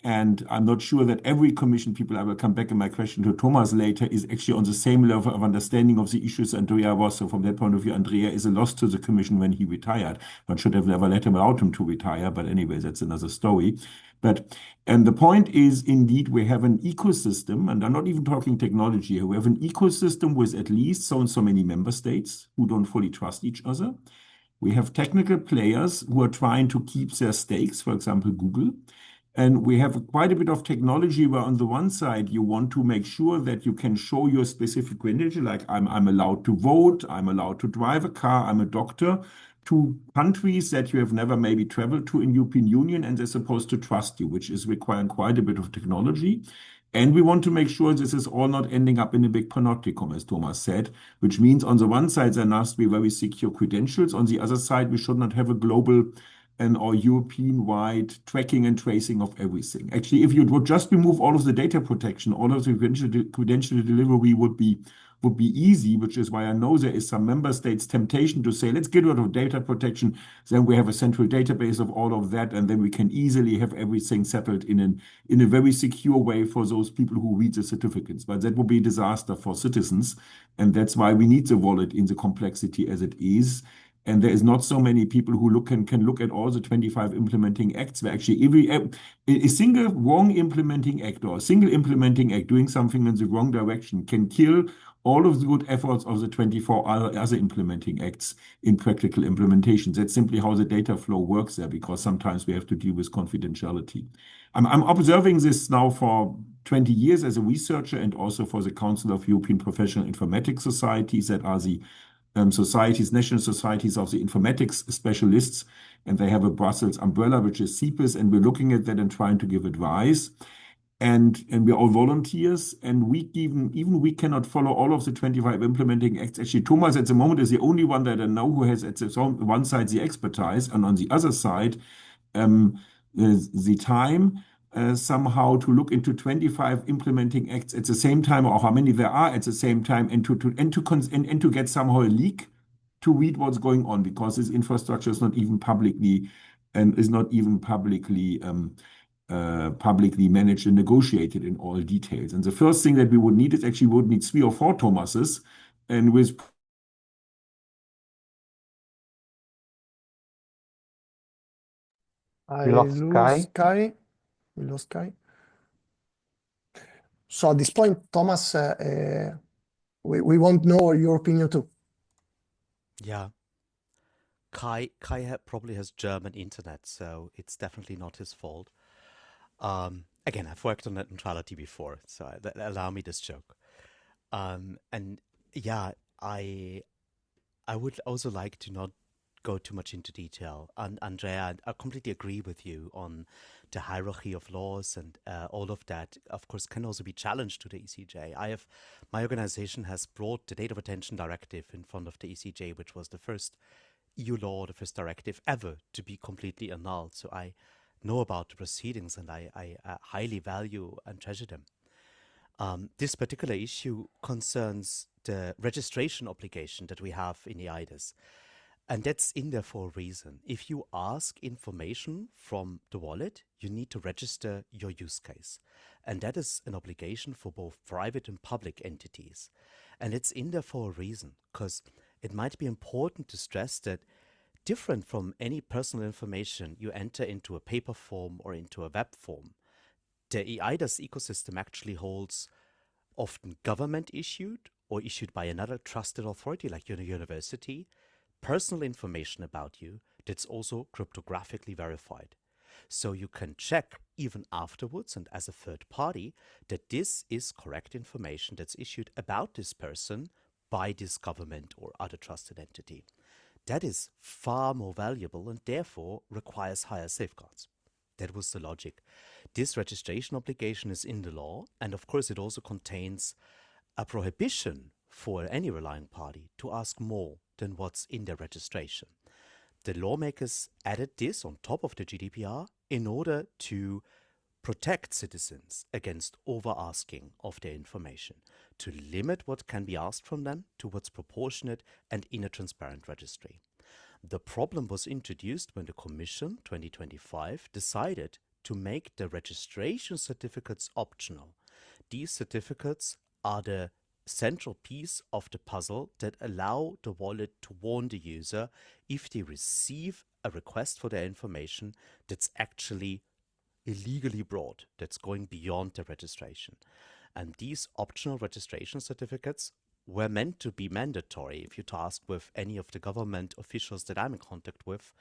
And I'm not sure that every Commission people, I will come back in my question to Thomas later, is actually on the same level of understanding of the issues Andrea was. So from that point of view, Andrea is a loss to the Commission when he retired. One should have never allowed him to retire. But anyway, that's another story. And the point is, indeed, we have an ecosystem, and I'm not even talking technology here. We have an ecosystem with at least so and so many member states who don't fully trust each other. We have technical players who are trying to keep their stakes, for example, Google. And we have quite a bit of technology where on the one side, you want to make sure that you can show your specific credential, like I'm allowed to vote, I'm allowed to drive a car, I'm a doctor, to countries that you have never maybe traveled to in European Union, and they're supposed to trust you, which is requiring quite a bit of technology. And we want to make sure this is all not ending up in a big panopticon, as Thomas said, which means on the one side, there must be very secure credentials. On the other side, we should not have a global or European-wide tracking and tracing of everything. Actually, if you would just remove all of the data protection, all of the credential delivery would be easy, which is why I know there is some member states' temptation to say, let's get rid of data protection, then we have a central database of all of that, and then we can easily have everything settled in a very secure way for those people who read the certificates. But that would be a disaster for citizens, and that's why we need the wallet in the complexity as it is. And there is not so many people who can look at all the 25 implementing acts. Where actually a single wrong implementing act or a single implementing act doing something in the wrong direction can kill all of the good efforts of the 24 other implementing acts in practical implementations. That's simply how the data flow works there, because sometimes we have to deal with confidentiality. I'm observing this now for 20 years as a researcher, and also for the Council of European Professional Informatics Societies, that are the national societies of the informatics specialists, and they have a Brussels umbrella, which is CIPES, and we're looking at that and trying to give advice. And we're all volunteers, and even we cannot follow all of the 25 implementing acts. Actually, Thomas at the moment is the only one that I know who has at one side the expertise, and on the other side the time somehow to look into 25 implementing acts at the same time, or how many there are at the same time, and to get somehow a leak to read what's going on, because this infrastructure is not even publicly publicly managed and negotiated in all details. And the first thing that we would need is actually we would need 3 or 4 Thomases, and with I We lost lose Sky. Sky. We lost Sky. So at this point, Thomas, we want to know your opinion too. Yeah. Kai probably has German internet, so it's definitely not his fault. Again, I've worked on net neutrality before, so allow me this joke. And yeah, I would also like to not go too much into detail. And Andrea, I completely agree with you on the hierarchy of laws, and all of that, of course, can also be challenged to the ECJ. My organization has brought the Data Retention Directive in front of the ECJ, which was the first EU law, the first directive ever to be completely annulled. So I know about the proceedings, and I highly value and treasure them. This particular issue concerns the registration obligation that we have in EIDAS. And that's in there for a reason. If you ask information from the wallet, you need to register your use case. And that is an obligation for both private and public entities. And it's in there for a reason, because it might be important to stress that different from any personal information you enter into a paper form or into a web form, the EIDAS ecosystem actually holds often government issued or issued by another trusted authority like your university, personal information about you that's also cryptographically verified. So you can check even afterwards and as a third party that this is correct information that's issued about this person by this government or other trusted entity. That is far more valuable and therefore requires higher safeguards. That was the logic. This registration obligation is in the law, and of course it also contains a prohibition for any relying party to ask more than what's in their registration. The lawmakers added this on top of the GDPR in order to protect citizens against over-asking of their information, to limit what can be asked from them to what's proportionate and in a transparent registry. The problem was introduced when the Commission 2025 decided to make the registration certificates optional. These certificates are the central piece of the puzzle that allow the wallet to warn the user if they receive a request for their information that's actually illegally brought, that's going beyond the registration. And these optional registration certificates were meant to be mandatory. If you task with any of the government officials that I'm in contact with,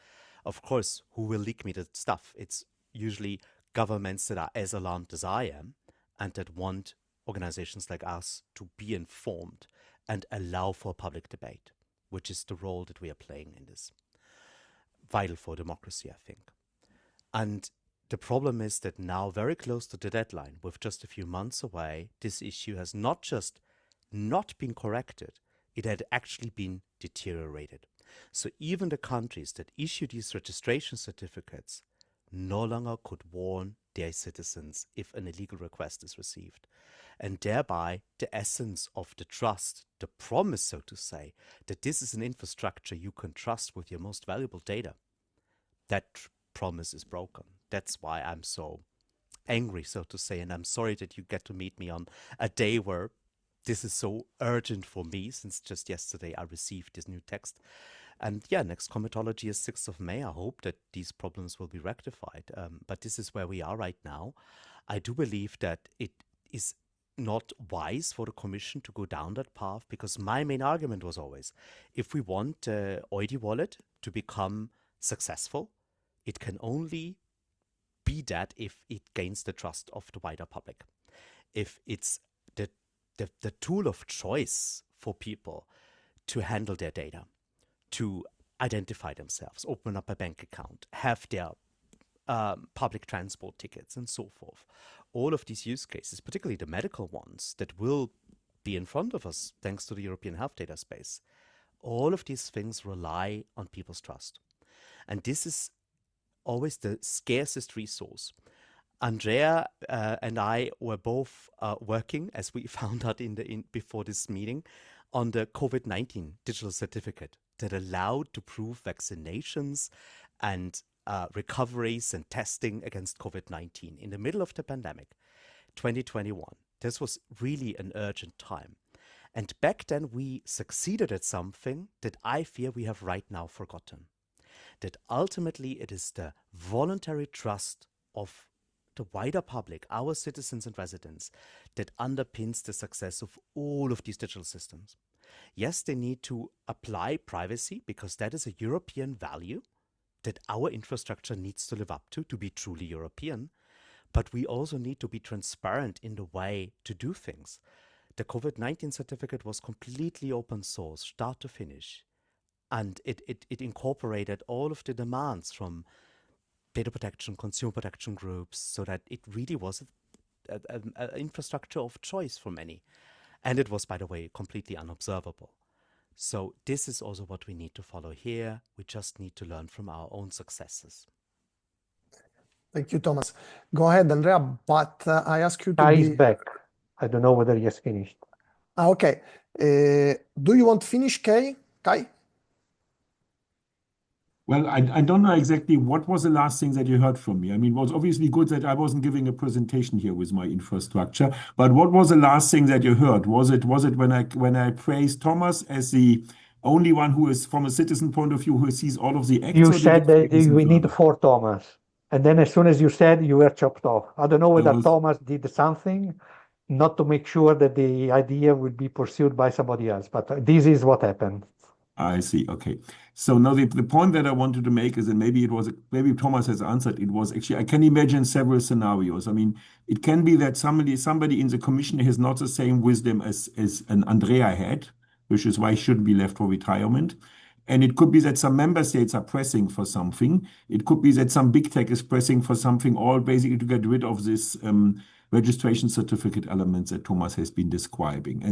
of course, who will leak me the stuff? It's usually governments that are as alarmed as I am and that want organizations like us to be informed and allow for public debate, which is the role that we are playing in this. Vital for democracy, I think. And the problem is that now, very close to the deadline, with just a few months away, this issue has not just not been corrected, it had actually been deteriorated. So even the countries that issue these registration certificates no longer could warn their citizens if an illegal request is received. And thereby, the essence of the trust, the promise, so to say, that this is an infrastructure you can trust with your most valuable data, that promise is broken. That's why I'm so angry, so to say, and I'm sorry that you get to meet me on a day where this is so urgent for me, since just yesterday I received this new text. And yeah, next comitology is 6th of May. I hope that these problems will be rectified. But this is where we are right now. I do believe that it is not wise for the Commission to go down that path, because my main argument was always, if we want EUDIW wallet to become successful, it can only be that if it gains the trust of the wider public. If it's the tool of choice for people to handle their data, to identify themselves, open up a bank account, have their public transport tickets, and so forth. All of these use cases, particularly the medical ones that will be in front of us thanks to the European Health Data Space, all of these things rely on people's trust. And this is always the scarcest resource. Andrea and I were both working, as we found out before this meeting, on the COVID-19 digital certificate that allowed to prove vaccinations and recoveries and testing against COVID-19 in the middle of the pandemic, 2021. This was really an urgent time. And back then we succeeded at something that I fear we have right now forgotten. That ultimately it is the voluntary trust of the wider public, our citizens and residents, that underpins the success of all of these digital systems. Yes, they need to apply privacy, because that is a European value that our infrastructure needs to live up to be truly European. But we also need to be transparent in the way to do things. The COVID-19 certificate was completely open source, start to finish. And it incorporated all of the demands from data protection, consumer protection groups, so that it really was an infrastructure of choice for many. And it was, by the way, completely unobservable. So this is also what we need to follow here. We just need to learn from our own successes. Thank you, Thomas. Go ahead, Andrea, but I ask you to Kai be... is back. I don't know whether he has finished. Okay. Do you want to finish, Kai? Well, I don't know exactly what was the last thing that you heard from me. I mean, it was obviously good that I wasn't giving a presentation here with my infrastructure. But what was the last thing that you heard? Was it when I praised Thomas as the only one who is, from a citizen point of view, who sees all of the acts? You said that we need 4 Thomas. And then as soon as you said, you were chopped off. I don't know whether Thomas did something not to make sure that the idea would be pursued by somebody else. But this is what happened. I see. Okay. So now the point that I wanted to make is that maybe Thomas has answered. It was actually, I can imagine several scenarios. I mean, it can be that somebody in the commission has not the same wisdom as an Andrea had, which is why he shouldn't be left for retirement. And it could be that some member states are pressing for something. It could be that some big tech is pressing for something, all basically to get rid of this registration certificate elements that Thomas has been describing.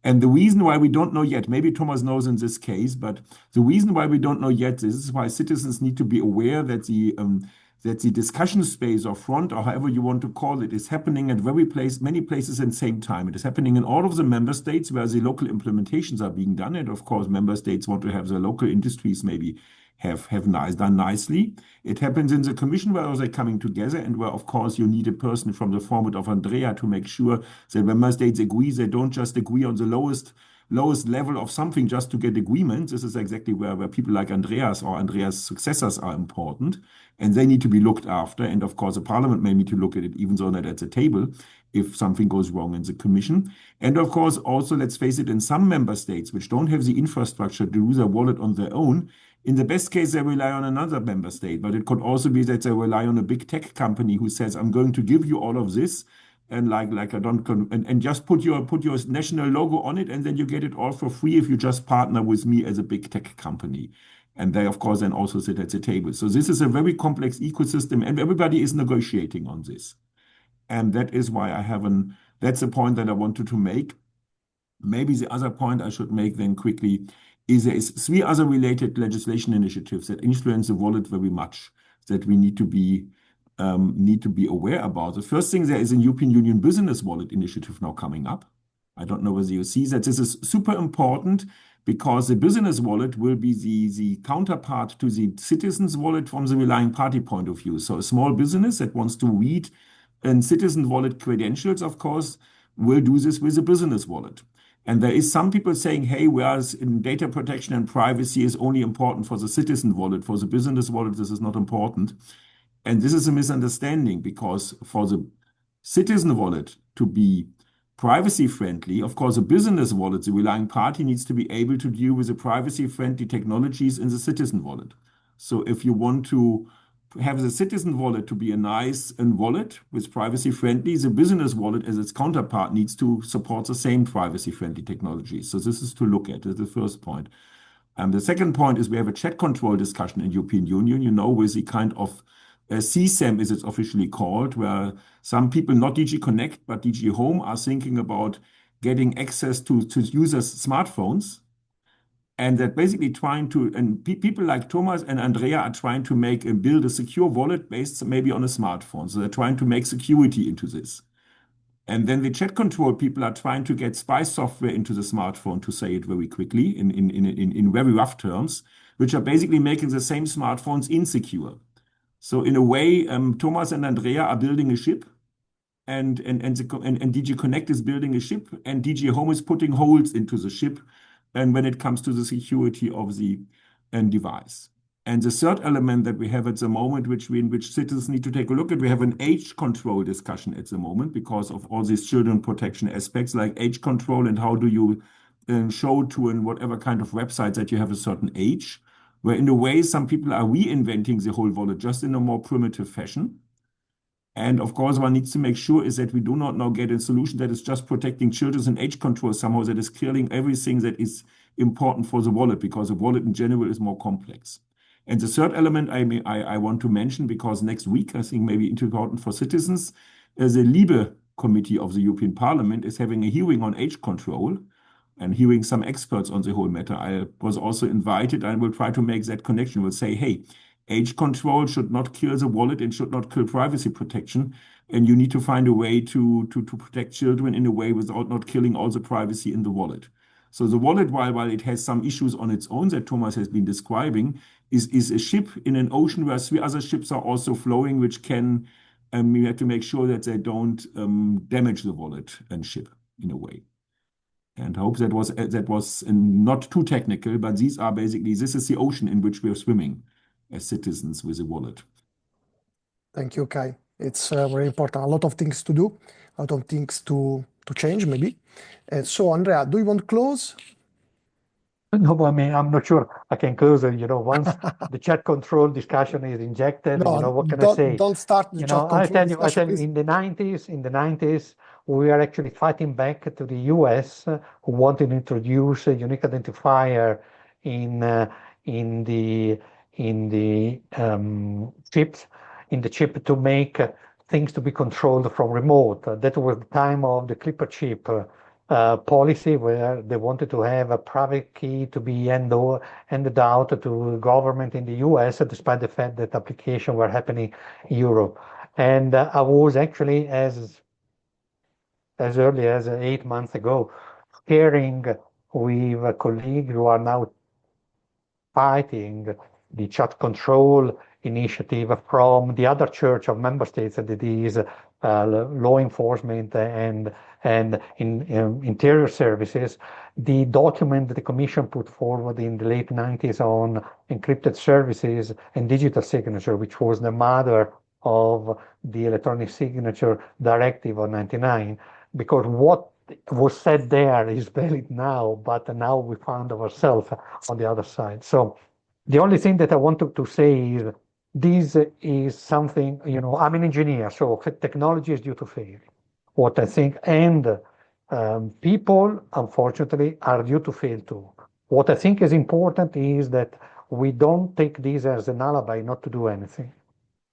And the reason why we don't know yet, maybe Thomas knows in this case, but the reason why we don't know yet, this is why citizens need to be aware that the discussion space or front, or however you want to call it, is happening at many places at the same time. It is happening in all of the member states where the local implementations are being done. And of course, member states want to have their local industries maybe have done nicely. It happens in the commission where they're coming together, and where, of course, you need a person from the format of Andrea to make sure that member states agree. They don't just agree on the lowest level of something just to get agreement. This is exactly where people like Andreas or Andreas' successors are important, and they need to be looked after. And of course, the parliament may need to look at it, even though not at the table, if something goes wrong in the commission. And of course, also, let's face it, in some member states which don't have the infrastructure to do their wallet on their own, in the best case, they rely on another member state, but it could also be that they rely on a big tech company who says, I'm going to give you all of this, and and just put your national logo on it, and then you get it all for free if you just partner with me as a big tech company. And they, of course, then also sit at the table. So this is a very complex ecosystem, and everybody is negotiating on this. And that is why that's the point that I wanted to make. Maybe the other point I should make then quickly is there is 3 other related legislation initiatives that influence the wallet very much that we need to be aware about. The first thing, there is a European Union Business Wallet initiative now coming up. I don't know whether you see that. This is super important because the business wallet will be the counterpart to the citizen's wallet from the relying party point of view. So a small business that wants to read citizen wallet credentials, of course, will do this with a business wallet. And there is some people saying, hey, whereas in data protection and privacy is only important for the citizen wallet, for the business wallet, this is not important. And this is a misunderstanding, because for the citizen wallet to be privacy friendly, of course, a business wallet, the relying party, needs to be able to deal with the privacy friendly technologies in the citizen wallet. So if you want to have the citizen wallet to be a nice wallet with privacy friendly, the business wallet as its counterpart needs to support the same privacy friendly technology. So this is to look at, is the first point. The second point is we have a chat control discussion in European Union, with the kind of CSAM, as it's officially called, where some people, not DG Connect, but DG Home, are thinking about getting access to users' smartphones. And they're basically trying to, and people like Thomas and Andrea are trying to build a secure wallet based maybe on a smartphone. So they're trying to make security into this. And then the chat control people are trying to get spy software into the smartphone, to say it very quickly, in very rough terms, which are basically making the same smartphones insecure. So in a way, Thomas and Andrea are building a ship, and DG Connect is building a ship, and DG Home is putting holes into the ship, and when it comes to the security of the device. And the third element that we have at the moment, which citizens need to take a look at, we have an age control discussion at the moment because of all these children protection aspects, like age control and how do you show to whatever kind of website that you have a certain age, where in a way some people are reinventing the whole wallet just in a more primitive fashion. And of course, one needs to make sure is that we do not now get a solution that is just protecting children and age control somehow, that is killing everything that is important for the wallet, because the wallet in general is more complex. And the third element I want to mention, because next week, I think maybe important for citizens, the LIBE committee of the European Parliament is having a hearing on age control and hearing some experts on the whole matter. I was also invited. I will try to make that connection. We'll say, hey, age control should not kill the wallet and should not kill privacy protection. And you need to find a way to protect children in a way without not killing all the privacy in the wallet. So the wallet, while it has some issues on its own that Thomas has been describing, is a ship in an ocean where 3 other ships are also flowing, which can, we have to make sure that they don't damage the wallet and ship in a way. And I hope that was not too technical, but this is the ocean in which we are swimming as citizens with a wallet. Thank you, Kai. It's very important. A lot of things to do, a lot of things to change, maybe. So, Andrea, do you want to close? No, I mean, I'm not sure I can close it. Once the chat control discussion is injected, No, what can I say? Don't start the chat control discussion, I tell you, please. in the 90s, we are actually fighting back to the US, who wanted to introduce a unique identifier in the chip to make things to be controlled from remote. That was the time of the Clipper chip policy, where they wanted to have a private key to be handed out to government in the US, despite the fact that applications were happening in Europe. And I was actually, as early as 8 months ago, sharing with a colleague who are now fighting the chat control initiative from the other church of member states, that it is law enforcement and interior services, the document that the Commission put forward in the late 90s on encrypted services and digital signature, which was the mother of the electronic signature directive of 99, because what was said there is valid now, but now we found ourselves on the other side. So the only thing that I wanted to say is this is something, I'm an engineer, so technology is due to fail. What I think, and people, unfortunately, are due to fail too. What I think is important is that we don't take this as an alibi not to do anything.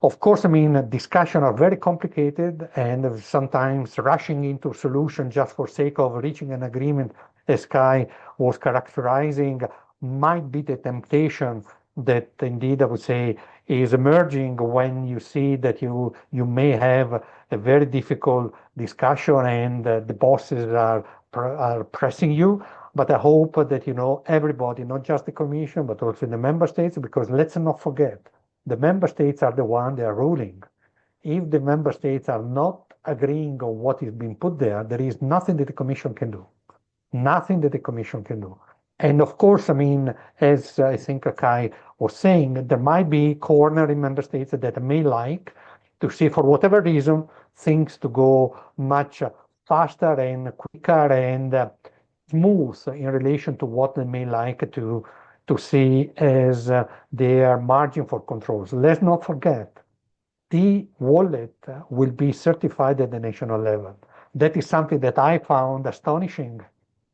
Of course, I mean, discussions are very complicated, and sometimes rushing into solution just for sake of reaching an agreement, as Kai was characterizing, might be the temptation that indeed I would say is emerging when you see that you may have a very difficult discussion and the bosses are pressing you. But I hope that everybody, not just the Commission, but also the member states, because let's not forget, the member states are the ones that are ruling. If the member states are not agreeing on what is being put there, there is nothing that the Commission can do. nothing that the Commission can do. And of course, I mean, as I think Kai was saying, there might be corner in member states that may like to see, for whatever reason, things to go much faster and quicker and smooth in relation to what they may like to see as their margin for controls. Let's not forget, the wallet will be certified at the national level. That is something that I found astonishing,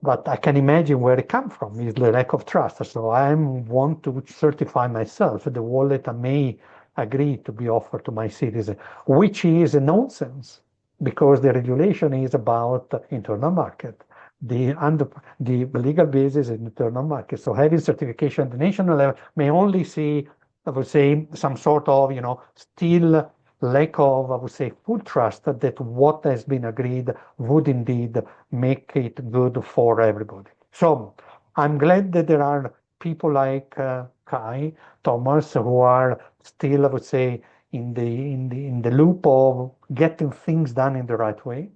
but I can imagine where it comes from, is the lack of trust. So I want to certify myself the wallet I may agree to be offered to my citizen, which is a nonsense because the regulation is about internal market. The legal basis is internal market. So having certification at the national level may only see, I would say, some sort of, still lack of, I would say, full trust that what has been agreed would indeed make it good for everybody. So I'm glad that there are people like Kai, Thomas, who are still, I would say, in the loop of getting things done in the right way.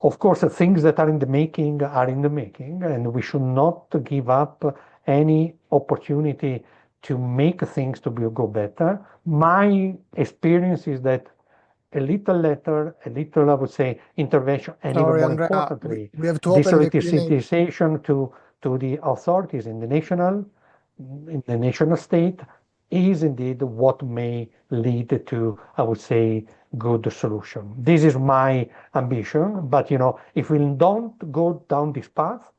Of course, the things that are in the making are in the making, and we should not give up any opportunity to make things to go better. My experience is that a little letter, a little, I would say, intervention, and Sorry, even more Andrea, importantly, we have to open the Q&A. desensitization to the authorities in the national state is indeed what may lead to, I would say, good solution. This is my ambition, but if we don't go down this path,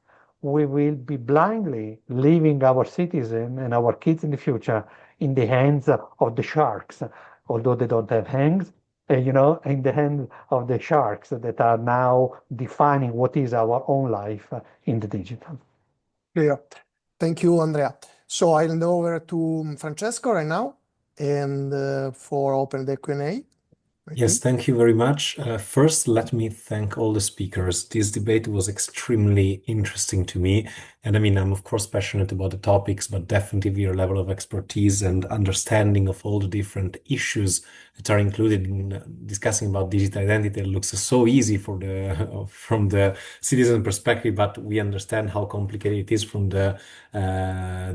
we will be blindly leaving our citizens and our kids in the future in the hands of the sharks, although they don't have hands, in the hands of the sharks that are now defining what is our own life in the digital. Clear. Thank you, Andrea. So I'll hand over to Francesco right now and for open the Q&A. Yes, thank you very much. First, let me thank all the speakers. This debate was extremely interesting to me. And I mean, I'm of course passionate about the topics, but definitely your level of expertise and understanding of all the different issues that are included in discussing about digital identity looks so easy from the citizen perspective, but we understand how complicated it is from the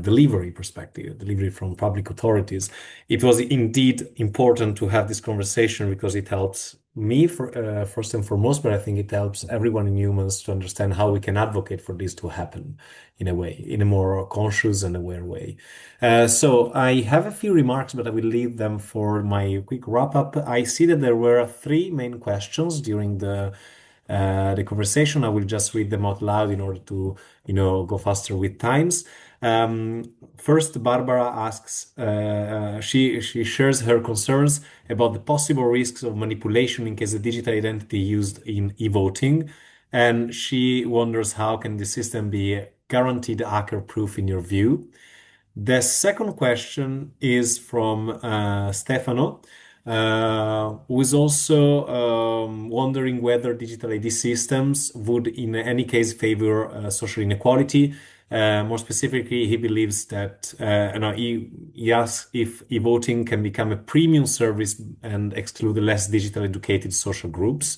delivery perspective, delivery from public authorities. It was indeed important to have this conversation because it helps me first and foremost, but I think it helps everyone in Eumans to understand how we can advocate for this to happen in a way, in a more conscious and aware way. So I have a few remarks, but I will leave them for my quick wrap up. I see that there were three main questions during the conversation. I will just read them out loud in order to, go faster with times. First, Barbara asks, she shares her concerns about the possible risks of manipulation in case the digital identity used in e-voting, and she wonders how can the system be guaranteed hacker-proof in your view. The second question is from Stefano, who is also wondering whether digital ID systems would in any case favor social inequality. More specifically, he believes that he asks if e-voting can become a premium service and exclude the less digitally educated social groups.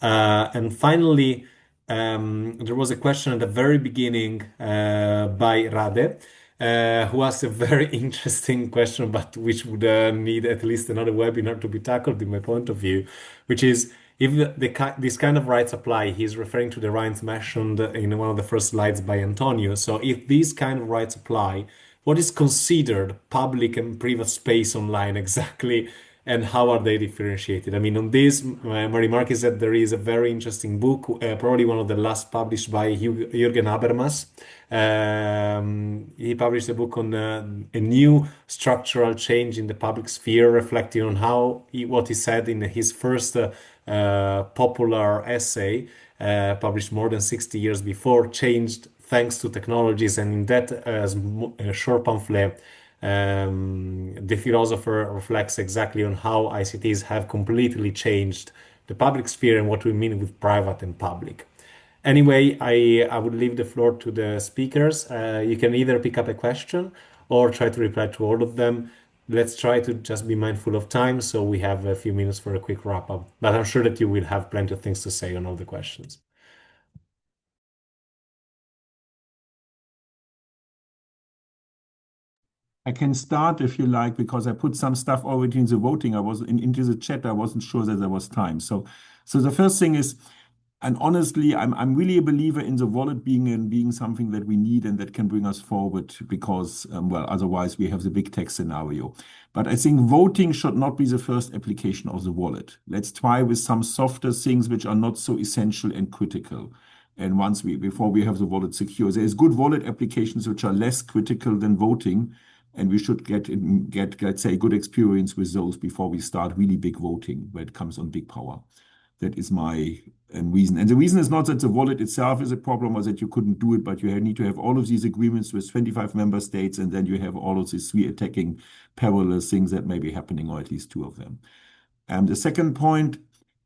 And finally, there was a question at the very beginning by Rade, who asked a very interesting question, but which would need at least another webinar to be tackled in my point of view, which is if this kind of rights apply. He's referring to the rights mentioned in one of the first slides by Antonio. So if these kind of rights apply, what is considered public and private space online exactly, and how are they differentiated? I mean, on this, my remark is that there is a very interesting book, probably one of the last published by Jürgen Habermas. He published a book on a new structural change in the public sphere, reflecting on how what he said in his first popular essay, published more than 60 years before, changed thanks to technologies. And in that short pamphlet, the philosopher reflects exactly on how ICTs have completely changed the public sphere and what we mean with private and public. Anyway, I would leave the floor to the speakers. You can either pick up a question or try to reply to all of them. Let's try to just be mindful of time so we have a few minutes for a quick wrap up. But I'm sure that you will have plenty of things to say on all the questions. I can start if you like, because I put some stuff already in the voting. Into the chat. I wasn't sure that there was time. So the first thing is, and honestly, I'm really a believer in the wallet being something that we need and that can bring us forward, because well, otherwise we have the big tech scenario. But I think voting should not be the first application of the wallet. Let's try with some softer things which are not so essential and critical. And before we have the wallet secure, there is good wallet applications which are less critical than voting, and we should get let's say good experience with those before we start really big voting where it comes on big power. That is my reason. And the reason is not that the wallet itself is a problem or that you couldn't do it, but you need to have all of these agreements with 25 member states, and then you have all of these three attacking parallel things that may be happening, or at least two of them. The second point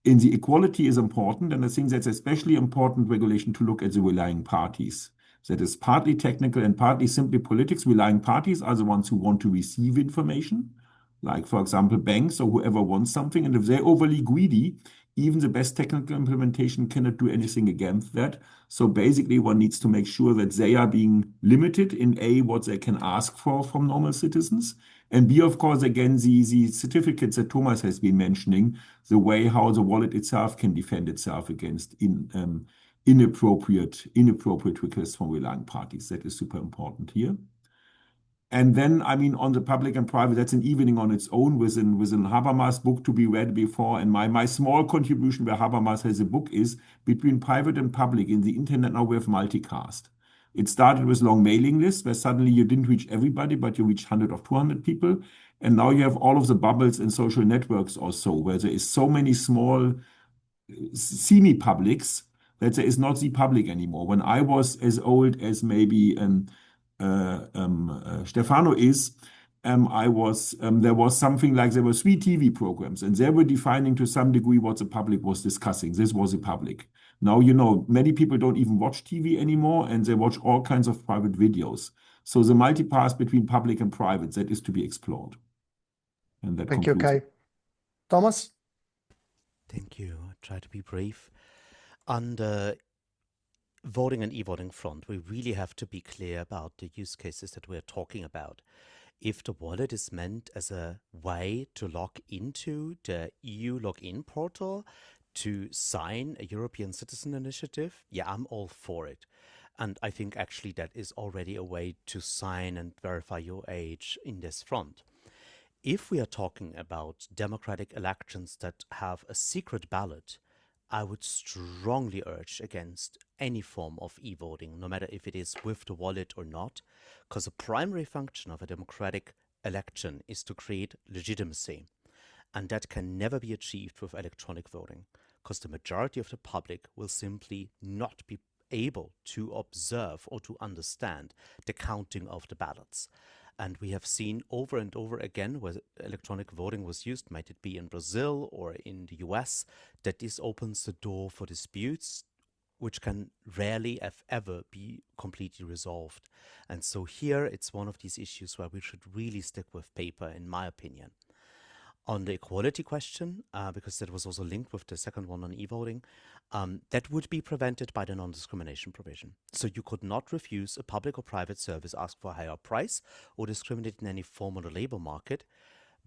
in the equality is important, and I think that's especially important regulation to look at the relying parties. That is partly technical and partly simply politics. Relying parties are the ones who want to receive information, like, for example, banks or whoever wants something. And if they're overly greedy, even the best technical implementation cannot do anything against that. So basically, one needs to make sure that they are being limited in A, what they can ask for from normal citizens, and B, of course, again, the certificates that Thomas has been mentioning, the way how the wallet itself can defend itself against inappropriate requests from relying parties. That is super important here. And then, I mean, on the public and private, that's an evening on its own within Habermas' book to be read before. And my small contribution where Habermas has a book is between private and public in the internet. Now we have multicast. It started with long mailing lists where suddenly you didn't reach everybody, but you reached 100 or 200 people. And now you have all of the bubbles in social networks also, where there is so many small semi-publics that there is not the public anymore. When I was as old as maybe Stefano is, there was something like there were 3 TV programs, and they were defining to some degree what the public was discussing. This was the public. Now, many people don't even watch TV anymore, and they watch all kinds of private videos. So the multipath between public and private, that is to be explored. And that Thank you, concludes. Kai. Thomas? Thank you. I'll try to be brief. On the voting and e-voting front, we really have to be clear about the use cases that we're talking about. If the wallet is meant as a way to log into the EU login portal to sign a European Citizen Initiative, yeah, I'm all for it. And I think actually that is already a way to sign and verify your age in this front. If we are talking about democratic elections that have a secret ballot, I would strongly urge against any form of e-voting, no matter if it is with the wallet or not, because the primary function of a democratic election is to create legitimacy. And that can never be achieved with electronic voting, because the majority of the public will simply not be able to observe or to understand the counting of the ballots. And we have seen over and over again where electronic voting was used, might it be in Brazil or in the US, that this opens the door for disputes which can rarely, if ever, be completely resolved. And so here it's one of these issues where we should really stick with paper, in my opinion. On the equality question, because that was also linked with the second one on e-voting, that would be prevented by the non-discrimination provision. So you could not refuse a public or private service, ask for a higher price, or discriminate in any form on the labor market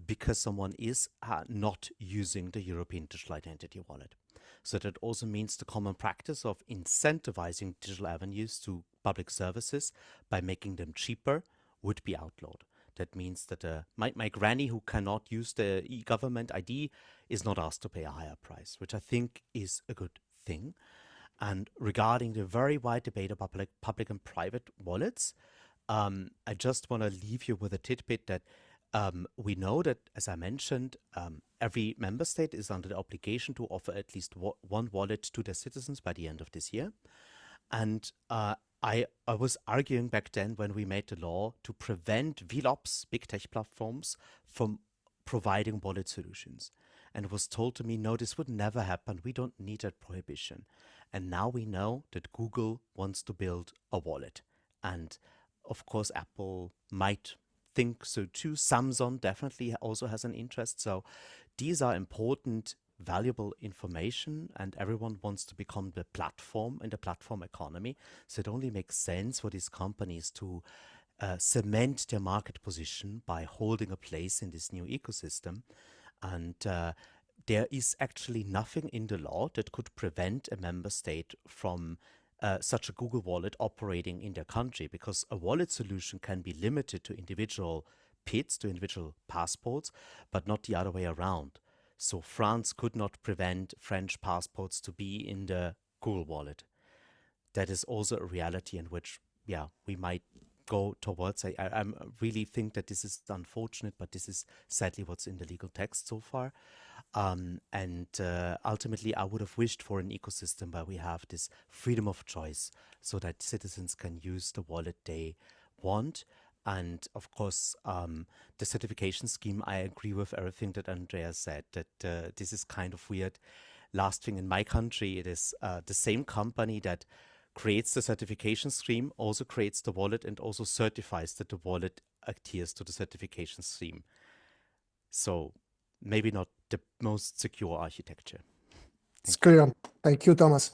because someone is not using the European Digital Identity Wallet. So that also means the common practice of incentivizing digital avenues to public services by making them cheaper would be outlawed. That means that my granny who cannot use the e-government ID is not asked to pay a higher price, which I think is a good thing. And regarding the very wide debate about public and private wallets, I just want to leave you with a tidbit that we know that, as I mentioned, every member state is under the obligation to offer at least one wallet to their citizens by the end of this year. And I was arguing back then when we made the law to prevent VLOPs, big tech platforms, from providing wallet solutions. And it was told to me, no, this would never happen. We don't need that prohibition. And now we know that Google wants to build a wallet. And of course, Apple might think so too. Samsung definitely also has an interest. So these are important, valuable information, and everyone wants to become the platform in the platform economy. So it only makes sense for these companies to cement their market position by holding a place in this new ecosystem. And there is actually nothing in the law that could prevent a member state from such a Google Wallet operating in their country, because a wallet solution can be limited to individual PIDs, to individual passports, but not the other way around. So France could not prevent French passports to be in the Google Wallet. That is also a reality in which, yeah, we might go towards. I really think that this is unfortunate, but this is sadly what's in the legal text so far. And ultimately, I would have wished for an ecosystem where we have this freedom of choice so that citizens can use the wallet they want. And of course, the certification scheme, I agree with everything that Andrea said, that this is kind of weird. Last thing, in my country, it is the same company that creates the certification scheme, also creates the wallet, and also certifies that the wallet adheres to the certification scheme. So maybe not the most secure architecture. It's clear. Thank you, Thomas.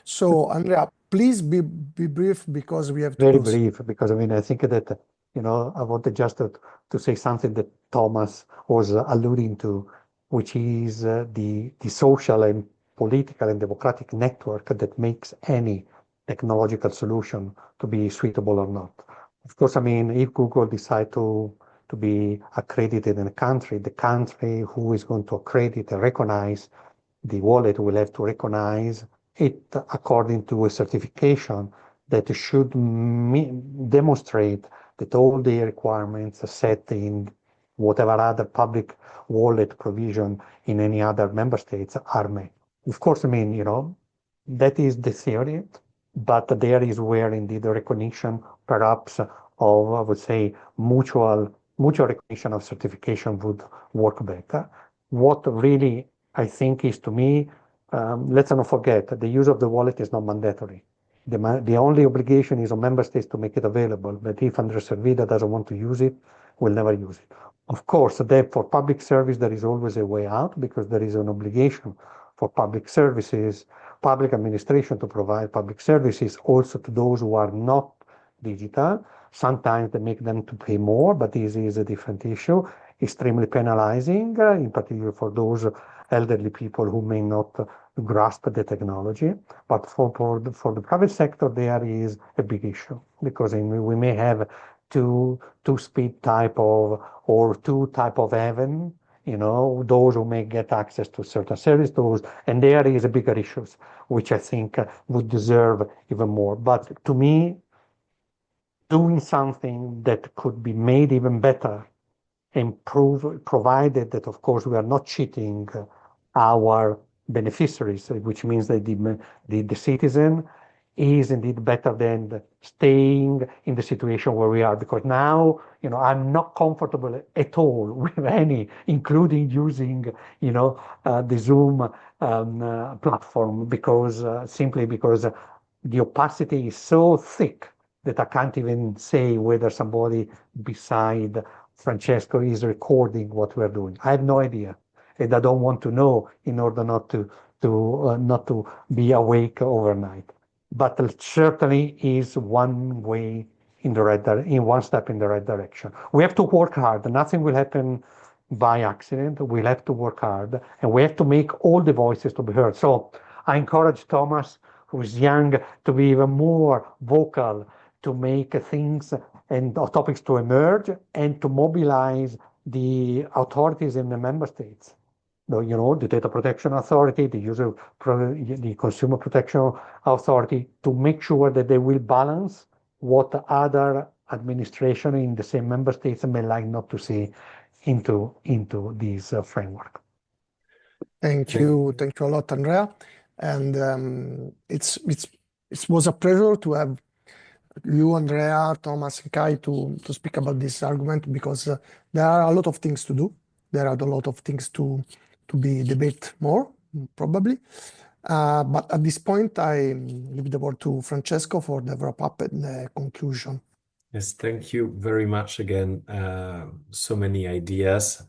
So, Andrea, please be brief, because we have to Very close. brief, because I mean, I think that, I wanted just to say something that Thomas was alluding to, which is the social and political and democratic network that makes any technological solution to be suitable or not. Of course, I mean, if Google decide to be accredited in a country, the country who is going to accredit and recognize the wallet will have to recognize it according to a certification that should demonstrate that all the requirements set in whatever other public wallet provision in any other member states are met. Of course, I mean, that is the theory, but there is where indeed the recognition perhaps of, I would say, mutual recognition of certification would work better. What really I think is, to me, let's not forget, the use of the wallet is not mandatory. The only obligation is on member states to make it available, but if Andrea Servida doesn't want to use it, we'll never use it. Of course, for public service, there is always a way out, because there is an obligation for public services, public administration to provide public services also to those who are not digital. Sometimes they make them to pay more, but this is a different issue, extremely penalizing, in particular for those elderly people who may not grasp the technology. But for the private sector, there is a big issue, because we may have two-speed type of, or two type of heaven, those who may get access to certain service, and there is a bigger issues, which I think would deserve even more. But to me, doing something that could be made even better, provided that, of course, we are not cheating our beneficiaries, which means that the citizen is indeed better than staying in the situation where we are. Because now, I'm not comfortable at all with any, including using, the Zoom platform, simply because the opacity is so thick that I can't even say whether somebody beside Francesco is recording what we're doing. I have no idea, and I don't want to know in order not to be awake overnight. But it certainly is one way in one step in the right direction. We have to work hard. Nothing will happen by accident. We'll have to work hard, and we have to make all the voices to be heard. So I encourage Thomas, who is young, to be even more vocal, to make things and topics to emerge, and to mobilize the authorities in the member states. The Data Protection Authority, the Consumer Protection Authority, to make sure that they will balance what other administration in the same member states may like not to see into this framework. Thank you a lot, Andrea. And it was a pleasure to have you, Andrea, Thomas, and Kai to speak about this argument, because there are a lot of things to do. There are a lot of things to be debate more, probably. But at this point, I leave the word to Francesco for the wrap-up and the conclusion. Yes, thank you very much again. So many ideas.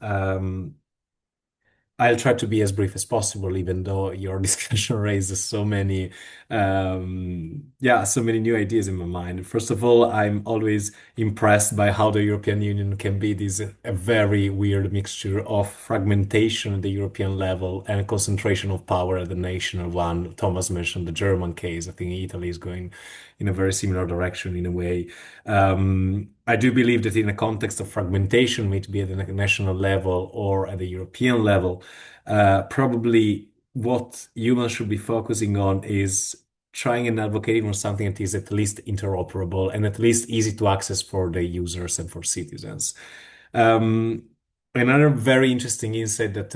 I'll try to be as brief as possible, even though your discussion raises so many, so many new ideas in my mind. First of all, I'm always impressed by how the European Union can be this a very weird mixture of fragmentation at the European level and concentration of power at the national one. Thomas mentioned the German case. I think Italy is going in a very similar direction in a way. I do believe that in a context of fragmentation, may it be at the national level or at the European level, probably what humans should be focusing on is trying and advocating for something that is at least interoperable and at least easy to access for the users and for citizens. Another very interesting insight that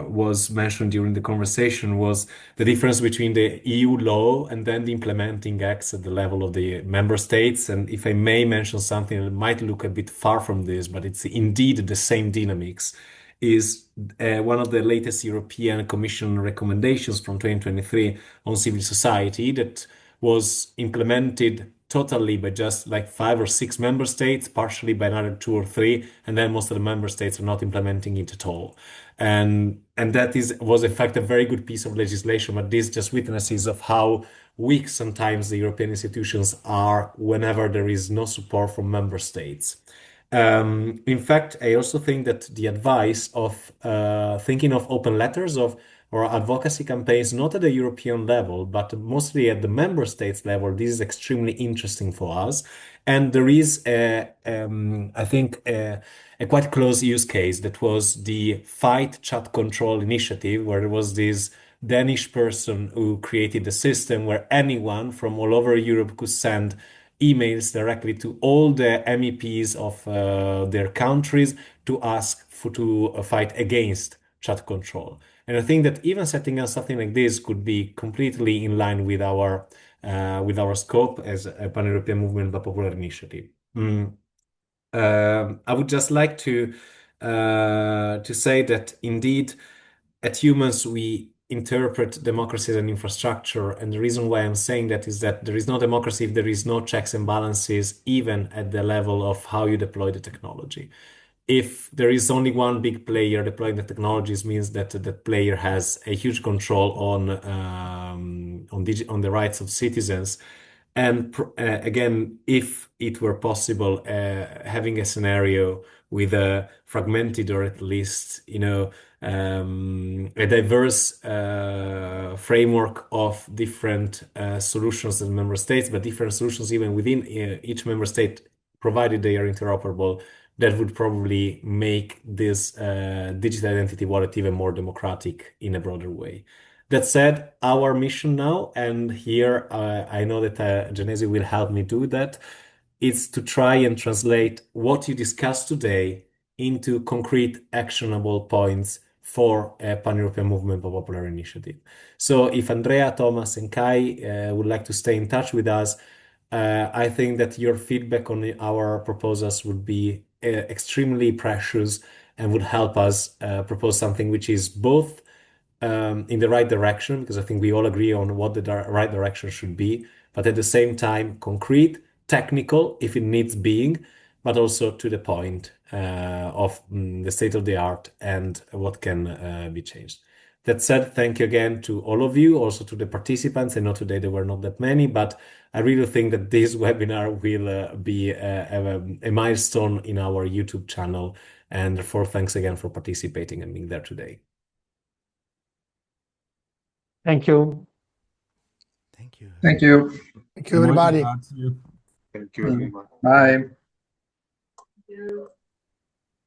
was mentioned during the conversation was the difference between the EU law and then the implementing acts at the level of the member states. And if I may mention something that might look a bit far from this, but it's indeed the same dynamics, is one of the latest European Commission recommendations from 2023 on civil society that was implemented totally by just like 5 or 6 member states, partially by another 2 or 3, and then most of the member states are not implementing it at all. And that was in fact a very good piece of legislation, but this just witnesses of how weak sometimes the European institutions are whenever there is no support from member states. In fact, I also think that the advice of thinking of open letters or advocacy campaigns, not at the European level, but mostly at the member states level, this is extremely interesting for us. And there is, I think, a quite close use case that was the Fight Chat Control initiative, where there was this Danish person who created a system where anyone from all over Europe could send emails directly to all the MEPs of their countries to ask to fight against chat control. And I think that even setting up something like this could be completely in line with our scope as a pan-European movement by popular initiative. I would just like to say that indeed at Eumans we interpret democracy as an infrastructure, and the reason why I'm saying that is that there is no democracy if there is no checks and balances, even at the level of how you deploy the technology. If there is only one big player deploying the technologies, means that that player has a huge control on the rights of citizens. And again, if it were possible, having a scenario with a fragmented or at least, a diverse framework of different solutions in member states, but different solutions even within each member state, provided they are interoperable, that would probably make this digital identity wallet even more democratic in a broader way. That said, our mission now, and here I know that Genesio will help me do that, is to try and translate what you discussed today into concrete actionable points for a pan-European movement of popular initiative. So if Andrea, Thomas, and Kai would like to stay in touch with us, I think that your feedback on our proposals would be extremely precious and would help us propose something which is both in the right direction, because I think we all agree on what the right direction should be, but at the same time, concrete, technical, if it needs being, but also to the point of the state of the art and what can be changed. That said, thank you again to all of you, also to the participants. I know today there were not that many, but I really think that this webinar will be a milestone in our YouTube channel. And therefore, thanks again for participating and being there today. Thank you. Thank you. Thank you. Thank you, everybody. Thank you, everyone. Bye. you.